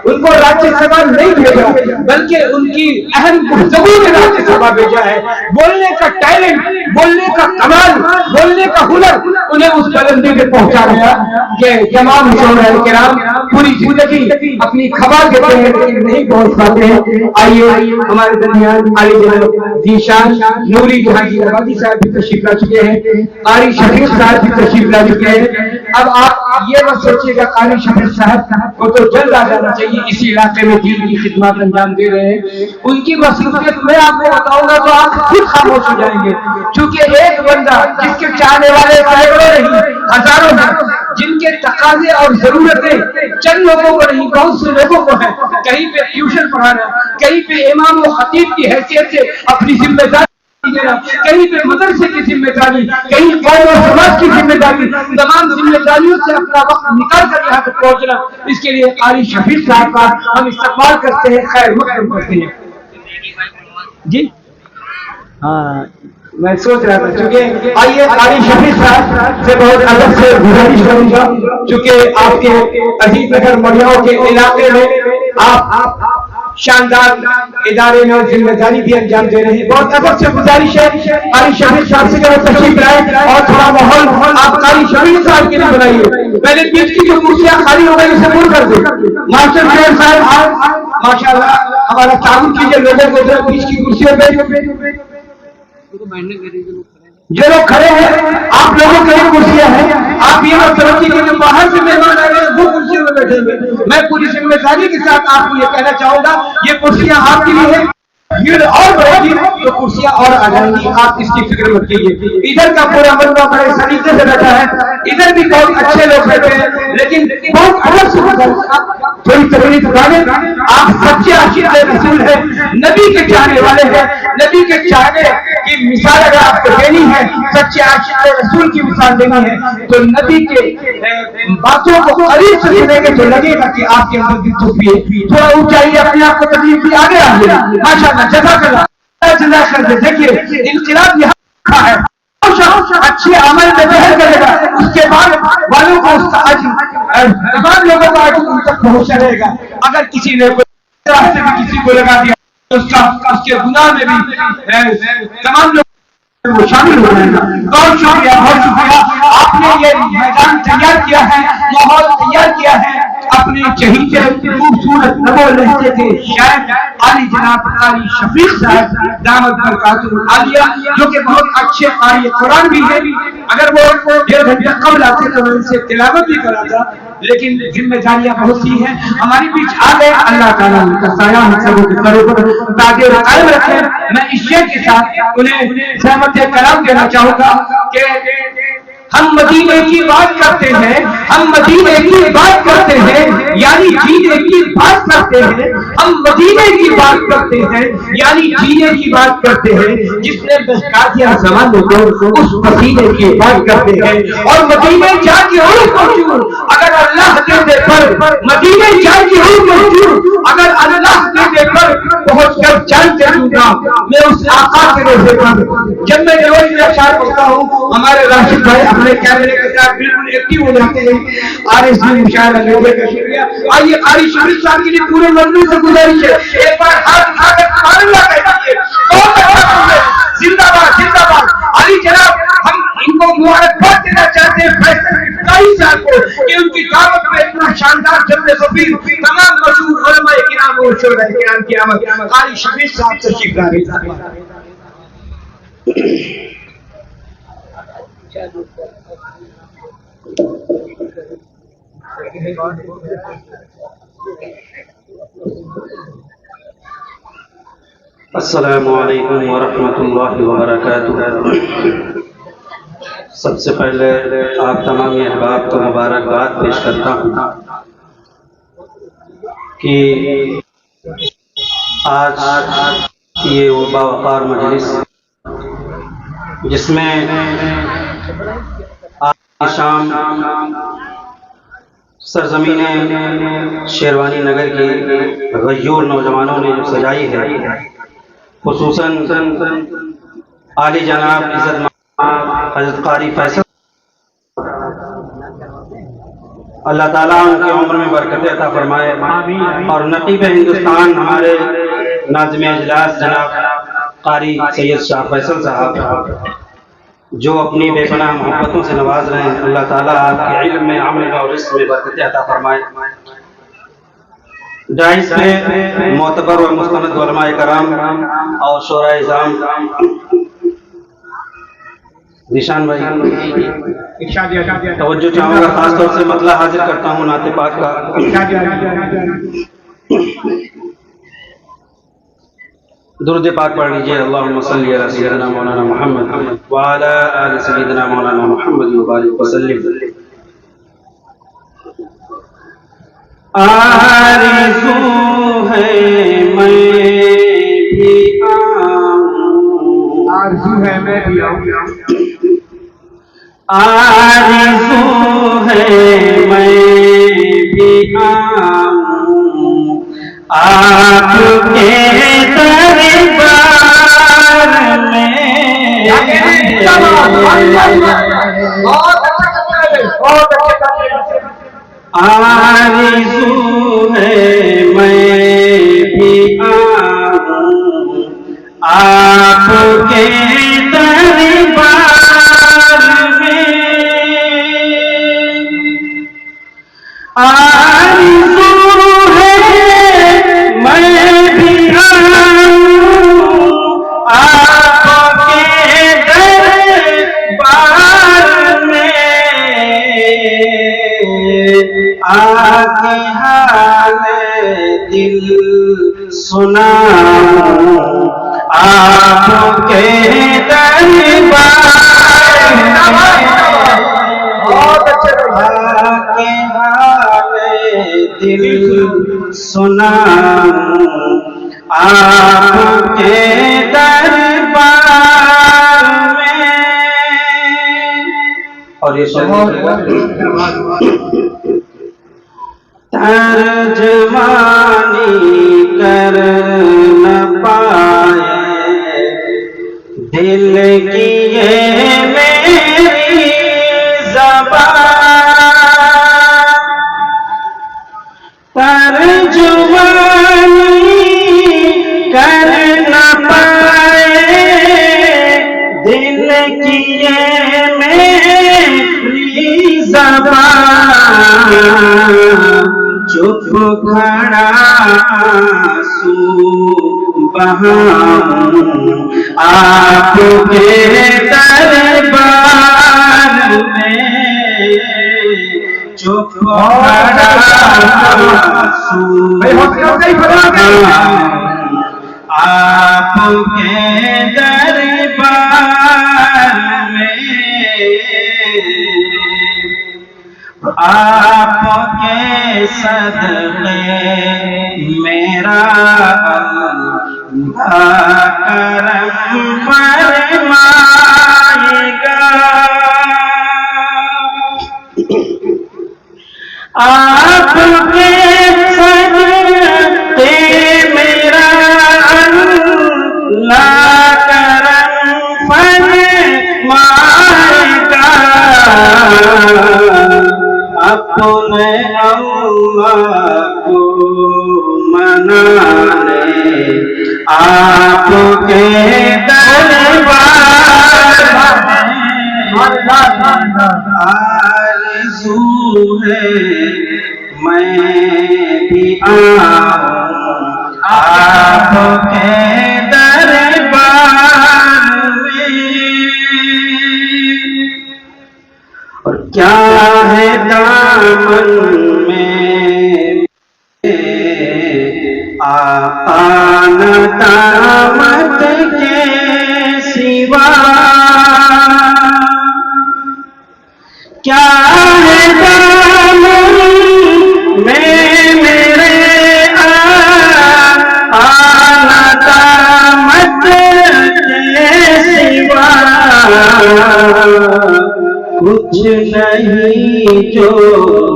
ان کو راجیہ سبھا نہیں بھیجا بلکہ ان کی اہم گفتگو میں راجیہ سبھا بھیجا ہے، بولنے کا ٹیلنٹ، بولنے کا کمال، بولنے کا ہنر انہیں اس بلندی پہ پہنچا گیا کہ تمام شعراء کرام پوری زندگی اپنی کھبا دیتے ہیں لیکن نہیں پہنچ پاتے ہیں۔ آئیے ہمارے درمیان علی جناب ذیشان نوری جہانگیر آبادی صاحب بھی تشریف لا چکے ہیں، قاری شفیق صاحب بھی تشریف لا چکے ہیں۔ اب آپ یہ مت سوچیے گا قاری شفیق صاحب کو تو جلد آ جانا چاہیے، اسی علاقے میں دین کی خدمات انجام دے رہے ہیں، ان کی مصروفیت میں آپ کو بتاؤں گا تو آپ خود خاموش ہو جائیں گے، کیونکہ ایک بندہ جس کے چاہنے والے سینکڑوں نہیں ہزاروں ہیں، جن کے تقاضے اور ضرورتیں چند لوگوں کو نہیں بہت سے لوگوں کو ہیں، کہیں پہ ٹیوشن پڑھانا، کہیں پہ امام و خطیب کی حیثیت سے اپنی ذمہ داری دینا، کہیں پہ مدرسے کی ذمہ داری، کہیں قوم و سماج کی ذمہ داری، تمام ذمہ داریوں سے اپنا وقت نکال کر یہاں تک پہنچنا، اس کے لیے قاری شفیق صاحب کا ہم استقبال کرتے ہیں، خیر مقدم کرتے ہیں۔ جی ہاں میں سوچ رہا تھا، چونکہ آئیے قاری شفیق صاحب سے بہت ادب سے گزارش کروں گا، چونکہ آپ کے عزیز نگر مڑیاؤں کے علاقے میں آپ شاندار ادارے میں ذمہ داری بھی انجام دے رہے ہیں، بہت ادب سے گزارش ہے قاری شفیق صاحب سے کہ تشریف لائیں اور تھوڑا ماحول آپ قاری شفیق صاحب کے لیے بنائیے۔ پہلے بیچ کی جو کرسیاں خالی ہو گئی اسے پور کر دیں، ماسٹر شیخ صاحب ماشاءاللہ ہمارا تعاون کیجیے، لوگوں کو بیچ کی کرسیوں پہ جو لوگ کھڑے ہیں آپ لوگوں کے لیے کرسیاں ہیں، آپ یہ مت سمجھیے کہ جو باہر سے مہمان آئے ہیں وہ کرسیوں میں بیٹھے ہوئے، میں پوری ذمہ داری کے ساتھ آپ کو یہ کہنا چاہوں گا یہ کرسیاں آپ کے لیے ہیں، بھیڑ اور بڑھے گی تو کرسیاں اور آ جائیں گی، آپ اس کی فکر مت کیجیے۔ ادھر کا پورا ملک بڑے سلیقے سے بیٹھا ہے، ادھر بھی بہت اچھے لوگ بیٹھے ہیں، لیکن بہت ادب سے تھوڑی تکلیف اٹھانے، آپ سچے عاشق رسول ہیں، نبی کے چاہنے والے ہیں، نبی کے چاہنے کی مثال اگر آپ کو دینی ہے، سچے عاشق رسول کی مثال دینی ہے تو نبی کے باتوں کو قریب سے سنیں گے تو لگے گا کہ آپ کے اندر دل چھپی ہے، تھوڑا اونچائی اپنے آپ کو تکلیف دی آگے آگے ماشاءاللہ جزاک اللہ جزاک اللہ۔ دیکھیے انقلاب یہاں ہے، اچھے عمل میں بہر کرے گا، اس کے بعد والوں کو اس کا اجر، تمام لوگوں کا اجر ان تک پہنچا رہے گا۔ اگر کسی نے کوئی راستے میں کسی کو لگا دیا تو اس کے گناہ میں بھی تمام لوگ وہ شامل ہو جائے گا۔ بہت شکریہ بہت شکریہ، آپ نے یہ میدان تیار کیا ہے، ماحول تیار کیا ہے، اپنے چہیتے خوبصورت نبو لہجے کے شاعر علی جناب قاری شفیق صاحب دامت برکاتہ العالیہ جو کہ بہت اچھے قاری قرآن بھی ہیں، اگر وہ 1.5 گھنٹے قبل آتے تو میں ان سے تلاوت بھی کراتا، لیکن ذمہ داریاں بہت سی ہیں، ہماری بیچ آ گئے، اللہ تعالیٰ ان کا سایہ ہم سبوں کے سروں پر تاج قائم رکھے۔ میں اس شعر کے ساتھ انہیں سہمت کلام دینا چاہوں گا کہ ہم مدینے کی بات کرتے ہیں، ہم مدینے کی بات کرتے ہیں، یعنی جینے کی بات کرتے ہیں، ہم مدینے کی بات کرتے ہیں یعنی جینے کی بات کرتے ہیں، جس نے بہکا دیا زمانے کو اس پسینے کی بات کرتے ہیں، اور مدینے جا کے ہوں پہنچوں اگر اللہ کے دے پر، مدینے جا کے ہوں پہنچوں اگر اللہ کے دے پر پہنچ کر جانتے دوں گا میں اس آقا کے روزے پر۔ جب میں روز میں اشعار پڑھتا ہوں ہمارے راشد بھائی اپنے کیمرے کے ساتھ بالکل ایکٹیو ہو جاتے ہیں، آرس بھی مشاہدہ لینے کا شکریہ۔ آئیے قاری شفیق صاحب کے لیے پورے مجلس سے گزارش ہے ایک بار ہاتھ اٹھا کر سبحان اللہ کہہ دیجیے، بہت اچھا، زندہ باد زندہ باد۔ علی جناب ہم ان کو مبارکباد دینا چاہتے ہیں فیصل قاری صاحب کو کہ ان کی دعوت میں اتنا شاندار جلوہ ظفیر تمام مشہور علماء کرام اور شہداء کرام کی آمد۔ قاری شفیق صاحب تشریف لائے۔ السلام علیکم ورحمۃ اللہ وبرکاتہ۔ سب سے پہلے آپ تمام احباب کو مبارکباد پیش کرتا ہوں۔ کہ آج یہ وہ باوقار مجلس جس میں آج کی شام سرزمین شیروانی نگر کی غیور نوجوانوں نے جو سجائی ہے، خصوصاً عالی جناب عزت مآب حضرت قاری فیصل، اللہ تعالیٰ ان کی عمر میں برکت عطا فرمائے، اور نقیب ہندوستان ہمارے ناظم اجلاس جناب قاری سید شاہ فیصل صاحب جو اپنی بے پناہ محبتوں سے نواز رہے ہیں، اللہ تعالیٰ آپ کے علم میں، عمل میں اور رزق میں برکت عطا فرمائے۔ ڈائس پہ معتبر و مستند علماء کرام اور شورا اعظام، ذیشان بھائی توجہ چاہوں گا، خاص طور سے مطلع حاضر کرتا ہوں نعت پاک کا۔ درود پاک پڑھ لیجیے، اللہم صلی علی سیدنا مولانا محمد وعلی آل سیدنا مولانا محمد وبارک وسلم۔ آرزو ہے میں بھی آؤں، آرزو ہے میں بھی آؤں، آرزو ہے میں بھی آؤں آپ کے دربار میں، آرزو ہے میں بھی آؤں آپ کے دربار میں، آرزو ہے میں بھی آؤں آپ کے دربار میں، آکے حال دل سناؤں آپ کے دربار میں، آکے حال دل سناؤں آپ کے دربار میں۔ اور یہ ترجمانی کر نہ پائے دل کی یہ میری زبان، ترجمانی کر نہ پائے دل کی یہ میری زبان، چپ کھڑا آنسو بہاؤں آپ کے دربار میں، چپ کھڑا آنسو بہاؤں آپ کے دربار میں، آپ کے صدقے میرا اللہ کرم فرمائے گا، آپ کے صدقے میرا اللہ کرم فرمائے گا، اپنے اللہ کو منانے آپ کے دربار میں، آرزو ہے میں بھی آؤں آپ کے دربار میں، اور کیا ہے دامن میں آقا ندامت کے سوا، کیا ہے دامن میں میرے جو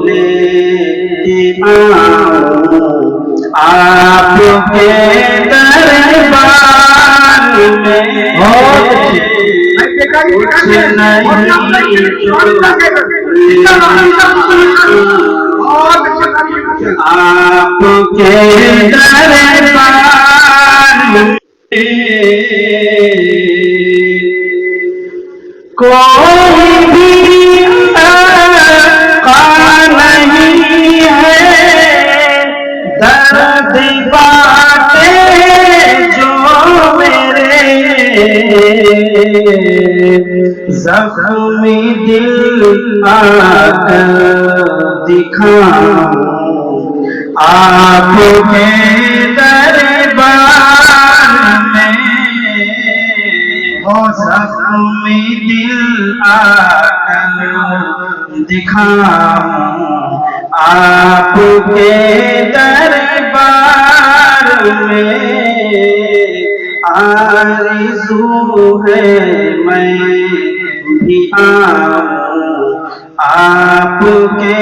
لیتے آؤں آپ کے دربار میں کچھ نہیں جو آپ کے دربار میں کوئی بھی نہیں ہے درد باتیں جو میرے زخمی دل آ کر دکھاؤں آپ کے دربار میں زخمی دل آ کر دکھاؤں آپ کے دربار میں آرزو ہے میں بھی آؤں آپ کے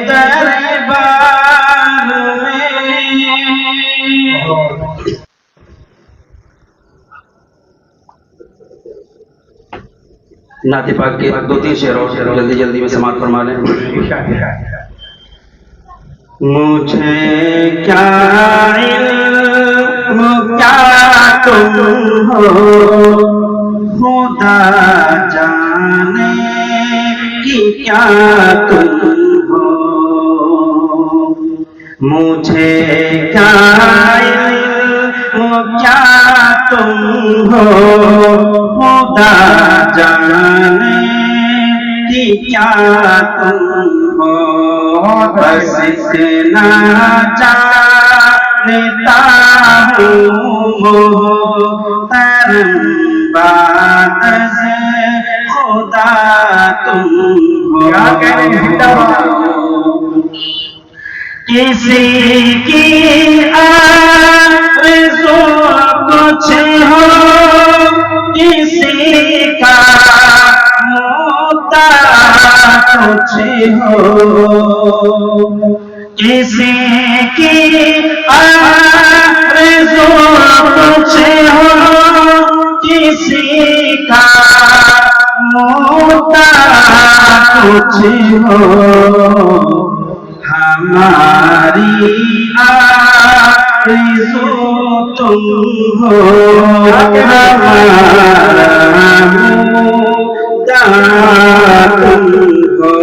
دربار میں. نعت پاک کے دو تین شعر اور جلدی جلدی میں سماعت فرما لیں. مجھے کیا علم کیا تم ہو خدا جانے کی کیا تم ہو. مجھے کیا علم کیا تم ہو خدا جانے کی کیا تم ہو. بس اتنا جانتا ہوں محترم بعد سے خدا تم ہو. کسی کی آرزو کچھ ہو کسی کا مدعا کچھ ہو. کسی کی آرزو کچھ ہو کسی کا مدعا کچھ ہو. ہماری آرزو تم ہو ہمارا مدعا تم ہو.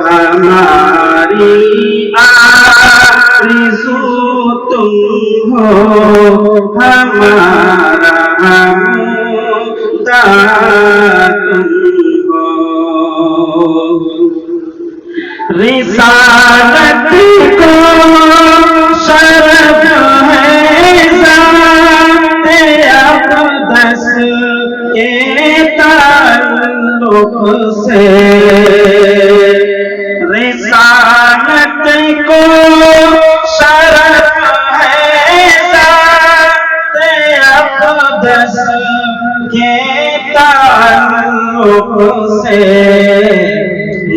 ہماری آرزو تم ہو ہمارا مدعا تم ہو. رسالت کو شرف ہے ذات اقدس کے تعلق سے. رسالت کو شرف ہے ذات اقدس کے تعلق سے.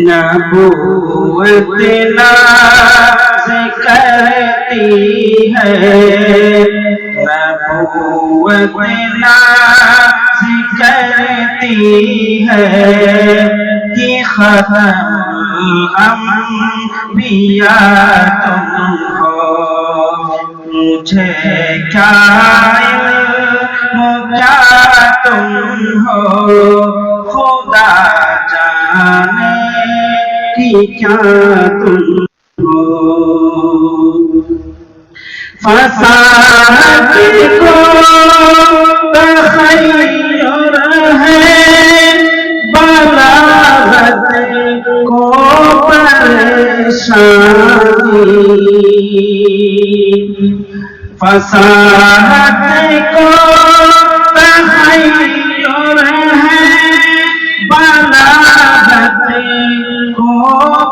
نبوت ناز کرتی ہے نبوت ناز کرتی ہے کہ ختم انبیاء تم ہو. مجھے کیا علم کیا تم ہو خدا جانے کی کیا تم ہو. فساد کو تخیر ہے بلاغت کو پریشانی. فساد کو تخیر ہے بلاغت کو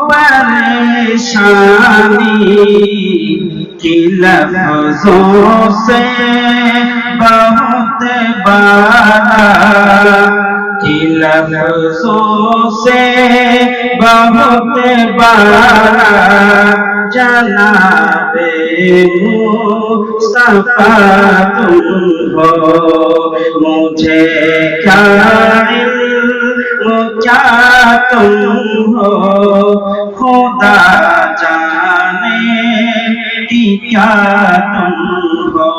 پریشانی. کی لفظوں سے بہت بالا کی لفظوں سے بہت بارا جناب مصطفیٰ تم ہو، مجھے کیا علم کیا تم ہو، خدا جانے کی کیا تم ہو۔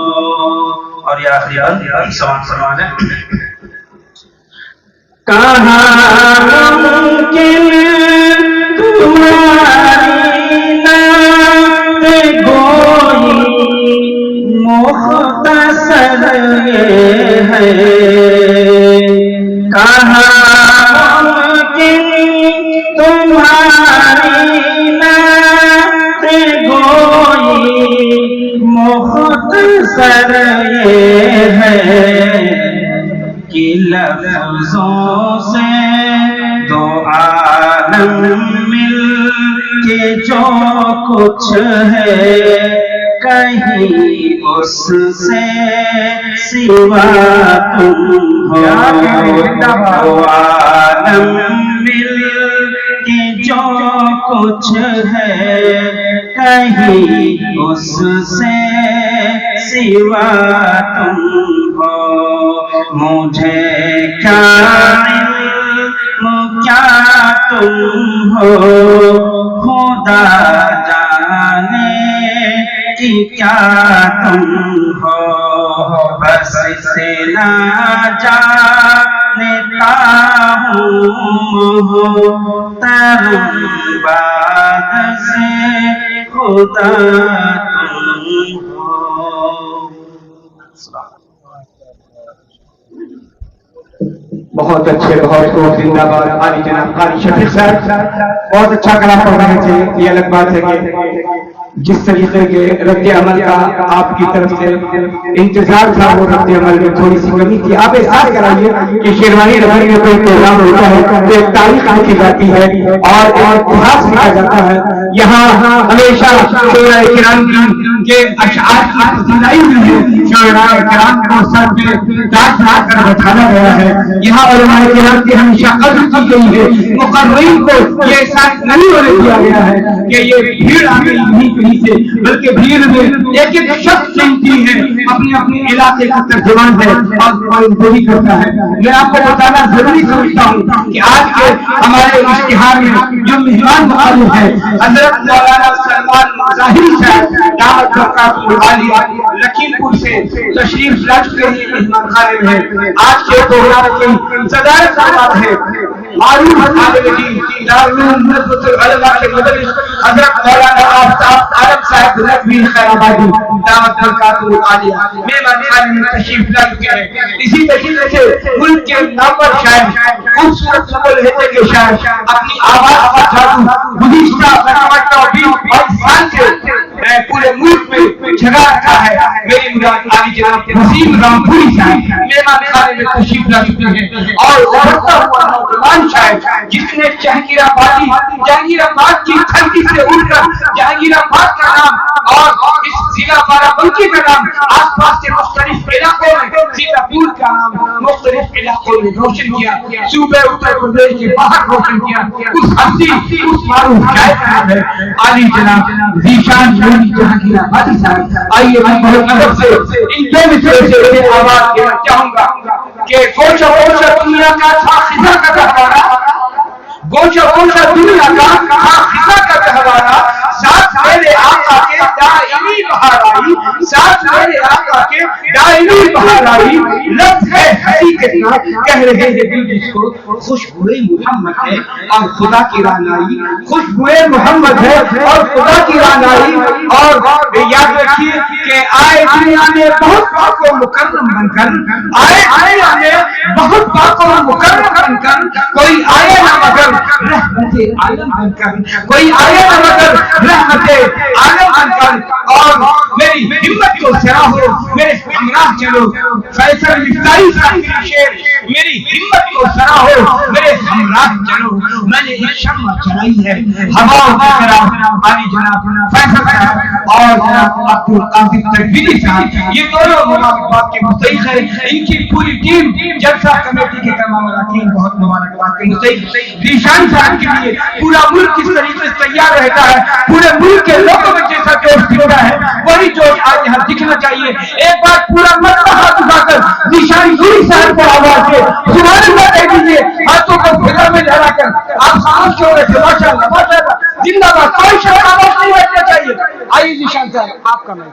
اور یہ آخری بات سوال ہے، کہاں ممکن تمہاری نعت گوئی مختصر یہ ہے، کہاں ممکن تمہاری نعت گوئی مختصر یہ ہے کہ لفظوں سے دو عالم مل کے جو کچھ ہے، کہیں اس سے سوا تم ہو، دو عالم مل کے جو کچھ ہے، کہیں اس سے سوا تم ہو، مجھے کیا علم کیا تم ہو، خدا جانے کی کیا تم ہو، بس سے نہ جانتا ہوں محترم بعد سے خدا تم ہو۔ بہت اچھے، بہت خوب، زندہ باد عالی جناب قاری شفیق صاحب، بہت اچھا کلام پڑھ رہے تھے۔ یہ الگ بات ہے کہ جس طریقے کے رد عمل کا آپ کی طرف سے انتظار تھا، وہ رد عمل میں تھوڑی سی کمی تھی۔ آپ احساس کرائیے کہ شیروانی نگری میں کوئی پروگرام ہوتا ہے تو ایک تاریخ لکھی جاتی ہے اور ایک اتہاس لکھا جاتا ہے۔ یہاں ہمیشہ شعراء کرام کے اشعار کی پذیرائی ہوئی ہے، شعراء کرام کو سر پہ تاج بنا کر بٹھایا گیا ہے۔ یہاں علماء کرام کی ہمیشہ قدر کی گئی ہے، مقررین کو یہ احساس نہیں ہونے دیا گیا ہے کہ یہ بھیڑ آ گئی نہیں کہیں سے، بلکہ بھیڑ میں ایک ایک شخص چنتی ہے، اپنے اپنے علاقے کا ترجمان ہے اور وہی کرتا ہے۔ میں آپ کو بتانا ضروری سمجھتا ہوں کہ آج کے ہمارے اشتہار میں جو مہمان مقابل ہے حضرت مولانا سلمان ظاہری صاحب دعوت برکاتہ العالیہ لکھیم پور سے تشریف لا چکے ہیں، مہمان خانے میں آج کے پروگرام کی صدارت فرما ہے معروف عالم دین دارالعلوم نظمۃ العلماء کے مدرس حضرت مولانا آفتاب عالم صاحب نقوی خیر آبادی دعوت برکاتہ العالیہ مہمان خانے میں تشریف لا چکے ہیں۔ اسی طریقے سے ملک کے نامور شاعر، خوبصورت نقل لہجے کے شاعر اپنی آواز کا جادو گزشتہ 20 سال سے پورے ملک میں جگہ رکھا ہے۔ میری مراد عالی جناب وسیم رامپوری صاحب مہمان خانے میں تشریف لا چکے ہیں اور ابھرتا ہوا نوجوان شاعر جس نے جہانگیر آباد کی دھرتی سے اٹھ کر جہانگیر آباد کا نام اور اس ضلع بارہ بنکی کا نام آس پاس کے مختلف علاقوں میں سیتا پور کا نام مختلف علاقوں میں روشن کیا، صوبہ اتر پردیش کے باہر روشن کیا۔ اس ہستی اس معروف شاعر کا نام ہے عالی جناب ذیشان مولوی جہانگیر آبادی صاحب۔ آئیے میں بہت ادب سے ان دو مصرے سے انہیں آواز دینا چاہوں گا کہ گوشہ گوشہ دنیا کا تھا خزاں کا گہوارہ، گوشہ گوشہ دنیا کا تھا خزاں کا گہوارہ، ساتھ میرے آقا کے دائمی بہار آئی، ساتھ میرے آقا کے دائمی بہار آئی، لفظ ہے حقیقت نہ کہہ رہے ہیں دل جس کو خوشبوئے محمد ہے اور خدا کی رہنائی، خوشبوئے محمد ہے اور خدا کی رہنائی۔ اور یاد رکھیے کہ آئے دنیا میں بہت پاک و مکرم بن کر، آئے دنیا میں بہت پاک و مکرم بن کر، کوئی آئے نہ مگر رحمت عالم بن کر، کوئی آئے نہ مگر رحمت عالم بن کر۔ اور میری ہمت کو سراہو، میرے ہمراہ چلو، فیصل مفتاحی صاحب کا شعر میری ہمت کو سراہو، میرے ہمراہ چلو، میں نے ایک شمع چلائی ہے ہواؤں کی طرح۔ آنی جناب فیصل صاحب اور جناب عبدالقادر تربیلی صاحب، یہ دونوں مبارکباد کے مستحق ہیں، ان کی پوری ٹیم جلسہ کمیٹی کے تمام اراکین بہت مبارکباد کے مستحق۔ ذیشان صاحب کے لیے پورا ملک کس طریقے سے تیار رہتا ہے، پورے ملک کے لوگوں میں جیسا جوش دکھتا ہے وہی جوش آج یہاں دکھنا چاہیے۔ ایک بار پورا ملک ہاتھ اٹھا کر ذیشان صاحب کو آواز سے سبحان اللہ کہہ دیجیے، ہاتھوں کو فضا میں لہرا کر آپ خاموش ہو رہے تھے۔ ماشاء اللہ ماشاء اللہ، زندہ باد، کوئی شخص خاموش نہیں بیٹھنا چاہیے۔ آئیے ذیشان صاحب آپ کا میں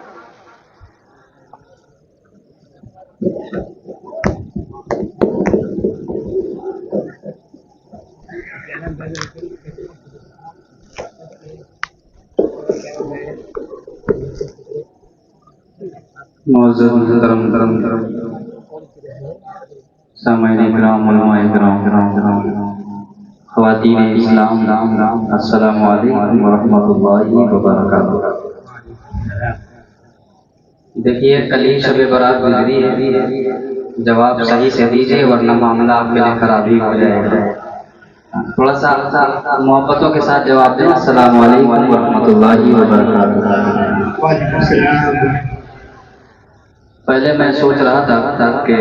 معزز محترم سامعین کرام، علماء کرام، خواتین اسلام، السلام علیکم ورحمۃ اللہ وبرکاتہ۔ دیکھیے کل ہی شب برات گزری ہے، جواب صحیح سے دیجیے ورنہ معاملہ آپ کے لیے خراب ہی ہو جائے گا۔ تھوڑا سا محبتوں کے ساتھ جواب دیں، السلام علیکم ورحمۃ اللہ وبرکاتہ۔ پہلے میں سوچ رہا تھا کہ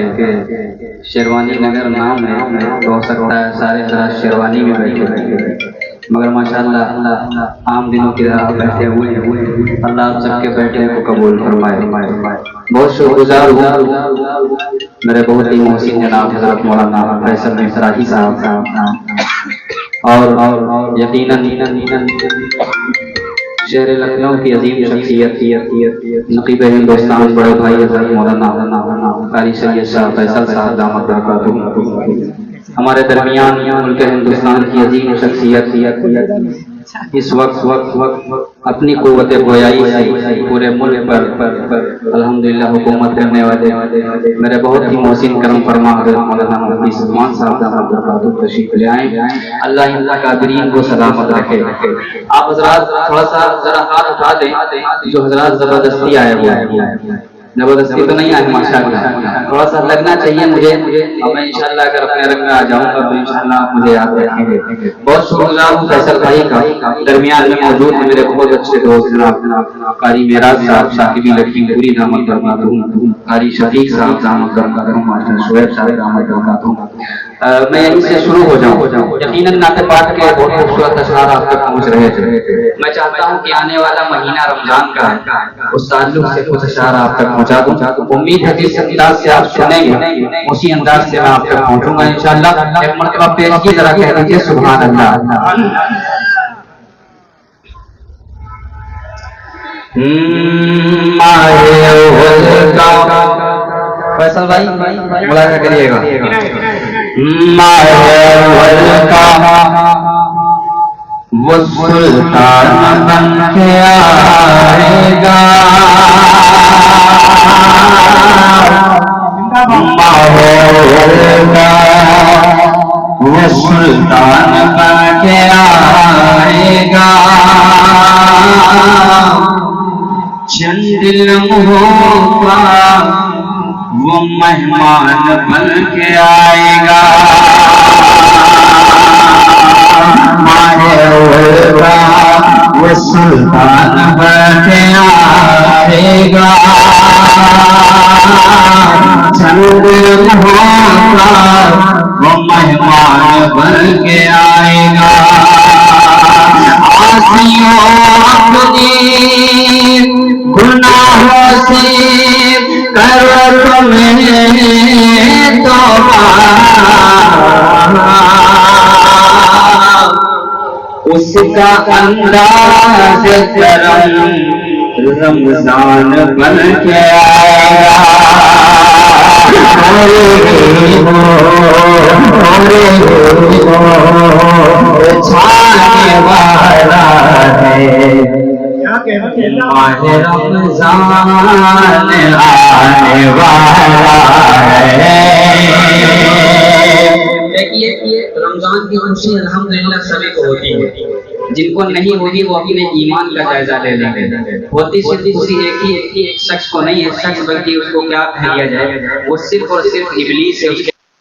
شیروانی نگر نام ہے تو ہو سکتا ہے سارے حضرات شیروانی میں بیٹھے ہوئے، مگر ماشاءاللہ عام دنوں کی طرح بیٹھے ہوئے ہیں۔ اللہ آپ سب کے بیٹھنے کو قبول فرمائے۔ بہت شکر گزار ہوں میرے بہت ہی محسن جناب حضرت مولانا فیصل مصراحی صاحب اور یقیناً شہر لکھنؤ کی عظیم شخصیت نقیب ہندوستان بڑے بھائی حضرت مولانا قاری سید شاہ فیصل صاحب دامت برکاتہ ہمارے درمیان ملک ہندوستان کی عظیم شخصیت اس وقت اپنی قوت گویائی سے پورے ملک پر الحمدللہ حکومت کرنے والے میرے بہت ہی محسن کرم فرما حضرت مولانا مفتی سلمان صاحب دامت برکاتہ تشریف لے آئیں۔ اللہ ان قادرین کو سلامت رکھے۔ آپ حضرات تھوڑا سا ذرا ہاتھ اٹھا دیں جو حضرات زبردستی آئے ہوئے ہیں، زبردستی تو نہیں آئے ماشاءاللہ، تھوڑا سا لگنا چاہیے مجھے، اور میں انشاءاللہ اگر اپنے رنگ میں آ جاؤں گا تو انشاءاللہ آپ مجھے یاد رکھیں گے۔ بہت شکر گزار ہوں فیصل بھائی کا، درمیان میں موجود ہیں میرے بہت اچھے دوست جناب قاری معراج صاحب، شاکبی لکھنی پوری دامت برکاتہ، قاری شفیق صاحب دامت برکاتہ، ماسٹر شعیب صاحب دامت برکاتہ۔ میں یہیں سے شروع ہو جاؤں۔ یقیناً نعت پاک کے بہت خوبصورت اشعار آپ تک پہنچ رہے تھے، میں چاہتا ہوں کہ آنے والا مہینہ رمضان کا ہے، اس تعلق سے کچھ اشعار آپ تک پہنچا دوں۔ امید ہے کہ اس انداز سے آپ سنیں گے، اسی انداز سے میں آپ تک پہنچوں گا انشاءاللہ۔ ایک مرتبہ پیش کی ذرا کہہ دیجیے سبحان اللہ۔ فیصل بھائی ملاحظہ کریے گا، ماہ اول کا وہ سلطان بن کے آئے گا، ماہ اول کا وہ سلطان بن کے آئے گا، چند لمحوں کا وہ مہمان بن کے آئے گا، ماہ اول کا وہ سلطان بن کے آئے گا، چند لمحوں کا وہ مہمان بن کے آئے گا، آسیوں اپنی گناہوں سے کرو تمہیں توبہ، اس کا انداز کرم رمضان بن کے آئے گا، چھانے والا ہے ماہ رمضان آنے والا ہے۔ دیکھیے رمضان کی خوشی الحمدللہ سبھی کو ہوتی ہے، جن کو نہیں ہوتی وہ اپنے ایمان کا جائزہ لے لیں گے۔ ہوتی صرف ایک ہی شخص کو نہیں ہے شخص، بلکہ اس کو کیا کہہ دیا جائے، وہ صرف اور صرف ابلیس ہے،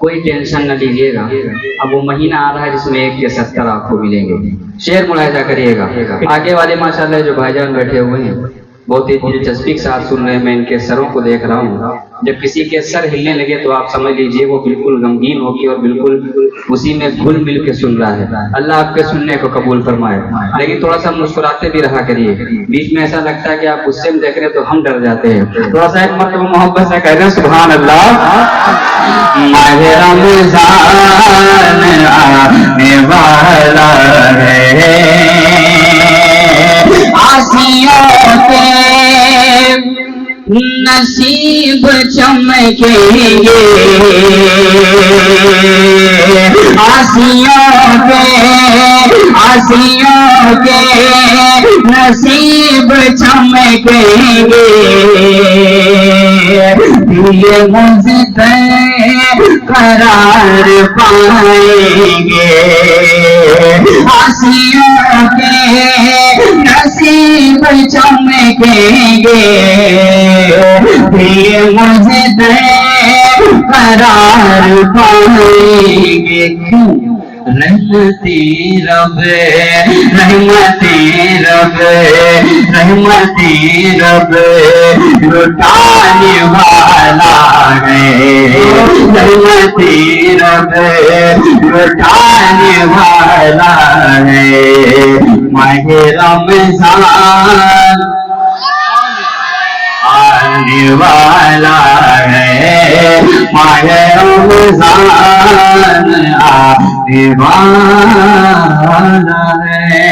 کوئی ٹینشن نہ لیجیے گا. اب وہ مہینہ آ رہا ہے جس میں 1 کے 70 آپ کو ملیں گے. شعر ملاحظہ کریے گا. آگے والے ماشاءاللہ جو بھائی جان بیٹھے ہوئے ہیں بہت ہی دلچسپی کے ساتھ سن رہے ہیں. میں ان کے سروں کو دیکھ رہا ہوں. جب کسی کے سر ہلنے لگے تو آپ سمجھ لیجئے وہ بالکل غمگین ہو کے اور بالکل اسی میں گھل مل کے سن رہا ہے. اللہ آپ کے سننے کو قبول فرمائے. لیکن تھوڑا سا مسکراتے بھی رہا کریے. بیچ میں ایسا لگتا ہے کہ آپ غصے میں دیکھ رہے تو ہم ڈر جاتے ہیں. تھوڑا سا ایک مرتبہ محبت سے کہہ دیں سبحان اللہ. ماہ رمضان آنے والا ہے، عاصیوں کے نصیب چمکیں گے، عاصیوں کے نصیب چمکیں گے، یہ مجد قرار پائیں گے، عاصیوں کے نصیب چمکیں گے، یہ مجد قرار پائیں گے. کیوں؟ رحمتی رب رحمتی رب رحمتی رب لٹانے والا ہے، رحمتی رب لٹانے والا ہے. ماہ رمضان آنے والا ہے، ماہ رمضان آنے والا ہے.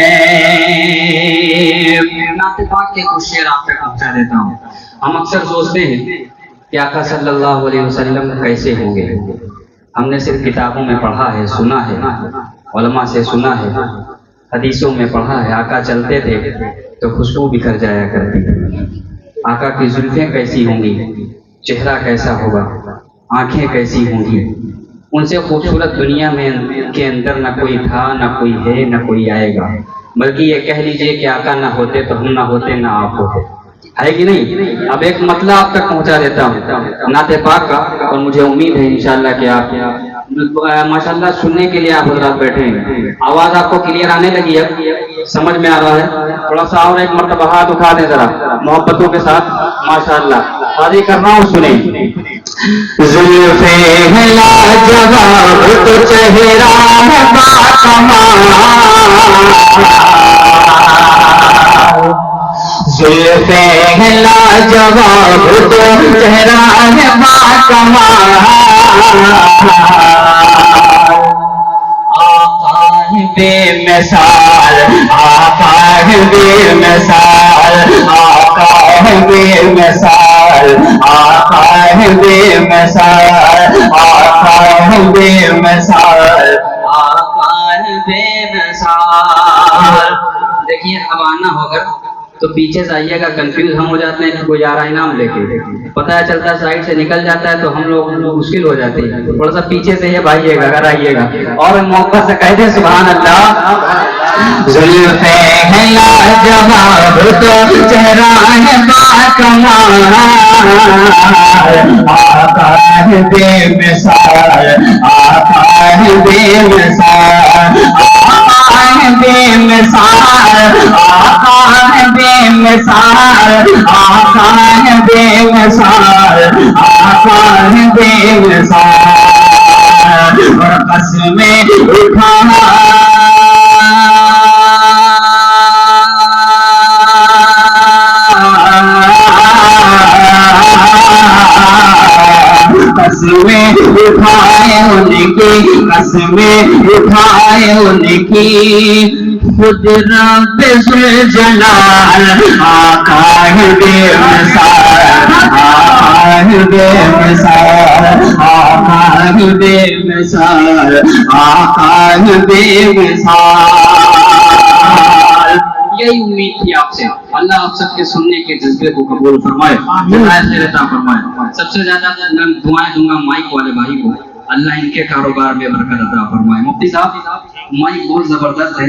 نعت پاک کے کچھ شعر آپ تک پہنچا دیتا ہوں. ہم اکثر سوچتے ہیں کہ آقا صلی اللہ علیہ وسلم کیسے ہوں گے. ہم نے صرف کتابوں میں پڑھا ہے، سنا ہے، علماء سے سنا ہے، حدیثوں میں پڑھا ہے. آقا چلتے تھے تو خوشبو بکھر جایا کرتی تھی. آقا کی زلفیں کیسی ہوں گی، چہرہ کیسا ہوگا، آنکھیں کیسی ہوں گی. ان سے خوبصورت دنیا میں کے اندر نہ کوئی تھا، نہ کوئی ہے، نہ کوئی آئے گا. بلکہ یہ کہہ لیجئے کہ آقا نہ ہوتے تو ہم نہ ہوتے، نہ آپ ہوتے. ہے کہ نہیں؟ اب ایک مطلب آپ تک پہنچا دیتا ہوں نعت پاک کا، اور مجھے امید ہے انشاءاللہ کہ آپ ماشاءاللہ سننے کے لیے آپ حضرات بیٹھے ہیں. آواز آپ کو کلیئر آنے لگی ہے، سمجھ میں آ رہا ہے؟ تھوڑا سا اور ایک مرتبہ ہاتھ اٹھا دیں ذرا محبتوں کے ساتھ. ماشاءاللہ حاضر کر رہا ہوں، سنیں. زلفیں ہیں لاجواب تو چہرہ ہے باکمال، زلفیں ہیں لاجواب تو چہرہ ہے باکمال، آقا ہے بے مثال، آقا ہے بے مثال، آقا ہے بے مثال، آقا ہے بے مثال، آقا ہے بے مثال، آقا ہے بے مثال. دیکھیے اب آنا ہوگا تو پیچھے سے آئیے گا. کنفیوز ہم ہو جاتے ہیں کہ کوئی آ رہا انعام لے کے، پتہ چلتا ہے سائڈ سے نکل جاتا ہے تو ہم لوگ مشکل ہو جاتی ہے. تھوڑا سا پیچھے سے یہ آئیے گا، اگر آئیے گا اور محبت سے کہہ دیں سبحان اللہ. زلفیں ہیں لاجواب تو چہرہ ہے باکمال، آقا ہے بے مثال، آقا ہے بے مثال، آقا ہے بے مثال، آقا ہے بے مثال، آقا ہے بے مثال، آقا ہے بے مثال. اور قسمیں اٹھانا قسمیں اٹھائے ان کی، قسمیں اٹھائے ان کی، خود رب ذوالجلال آقا ہے بے مثال، آقا ہے بے مثال، آقا ہے بے مثال، آقا ہے بے مثال. یہی امید تھی آپ سے. اللہ آپ سب کے سننے کے جذبے کو قبول فرمائے، عطا فرمائے. سب سے زیادہ میں دعائیں دوں گا مائک والے بھائی کو، اللہ ان کے کاروبار میں برکت عطا فرمائے. مفتی صاحب مائک بہت زبردست ہے.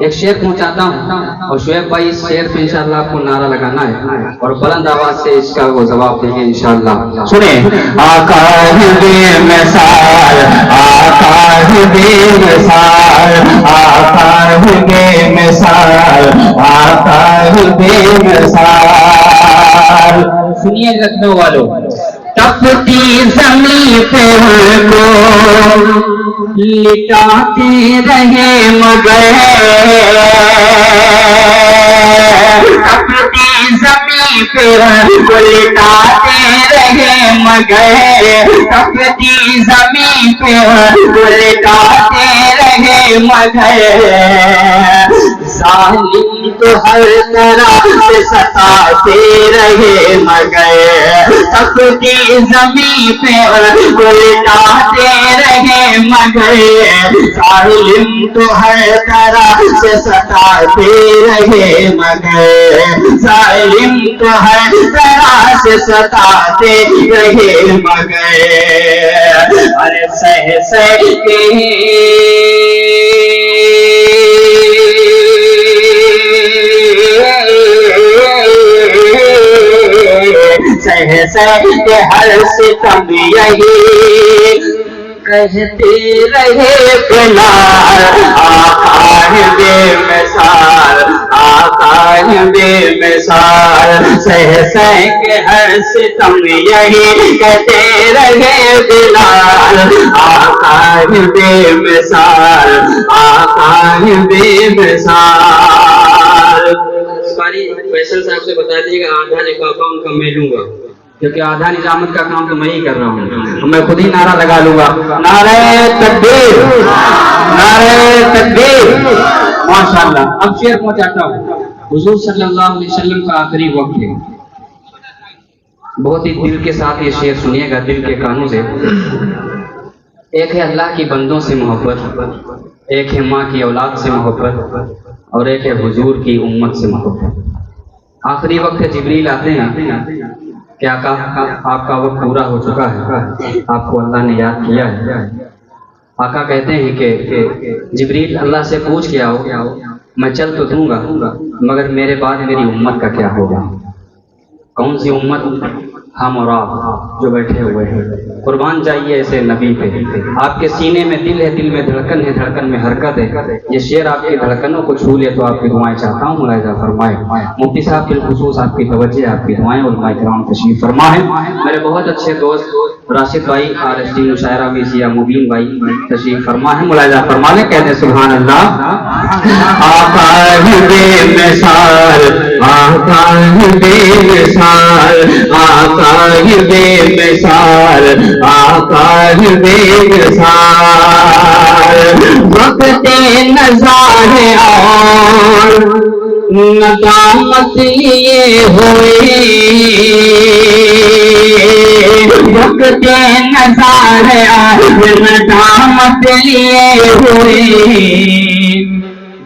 ایک شعر پہنچاتا ہوں اور شعیب بھائی اس شعر پہ انشاءاللہ آپ کو نعرہ لگانا ہے اور بلند آواز سے اس کا وہ جواب دیں گے انشاءاللہ. سنیں. آقا ہے بے مثال، آقا ہے بے مثال، آقا ہے بے مثال، آقا ہے بے مثال. سنیے لکھنؤ والوں. تپتی زمین پہ ہم کو لٹاتے رہے مگر، تپتی زمین پہ ہم کو لٹاتے رہے مگر، تپتی زمین پہ ہم کو لٹاتے رہے مگر، ظالم تو ہر طرح سے ستاتے رہے مگر، تپتی زمین پہ لٹاتے رہے مگر، ظالم تو ہر طرح سے ستاتے رہے مگر، ظالم تو ہر طرح سے ستاتے رہے مگر، ارے سہ سہ کے سہ سہ کے ہر ستم یہی کہتے رہے بلال، آقا ہے بے مثال، آقا ہے بے مثال. سہ سہ کے ہر ستم یہی کہتے رہے بلال، آقا ہے بے مثال، آقا ہے بے مثال. قاری فیصل صاحب سے بتا دیجیے گا آدھا لفافہ ان کا میں لوں گا، کیونکہ آدھا نظامت کا کام تو میں ہی کر رہا ہوں، میں خود ہی نعرہ لگا لوں گا. نعرہ تکبیر، نعرہ تکبیر. ماشاءاللہ. اب شعر پہنچاتا ہوں. حضور صلی اللہ علیہ وسلم کا آخری وقت ہے. بہت ہی دل کے ساتھ یہ شعر سنیے گا، دل کے کانوں سے. ایک ہے اللہ کی بندوں سے محبت، ایک ہے ماں کی اولاد سے محبت، اور ایک ہے حضور کی امت سے محبت. آخری وقت جبریل آتے ہیں کہ آقا آپ کا وقت پورا ہو چکا ہے، آپ کو اللہ نے یاد کیا ہے. آقا کہتے ہیں کہ جبریل اللہ سے پوچھ کے آؤ، میں چل تو دوں گا مگر میرے بعد میری امت کا کیا ہوگا. کون سی امت؟ ہم اور آپ جو بیٹھے ہوئے ہیں. قربان جائیے ایسے نبی پہ. آپ کے سینے میں دل ہے، دل میں دھڑکن ہے، دھڑکن میں حرکت ہے. یہ شعر آپ کی دھڑکنوں کو چھو لے تو آپ کی دعائیں چاہتا ہوں ملاحظہ فرمائے. مفتی صاحب بالخصوص آپ کی توجہ، آپ کی دعائیں، علماء کرام تشریف فرما ہے. میرے بہت اچھے دوست راشد بھائی RSD مشاعرہ میں سیا مبین بھائی تشریف فرما ہے، ملاحظہ فرما لیں. کہتے ہیں سبحان اللہ. آقا ہے بے مثال، آقا ہے بے مثال، آقا ہے بے مثال، آقا ہے بے مثال. وقت نظار اور ندامت لیے ہوئے، وقت نظار اور ندامت لیے ہوئے،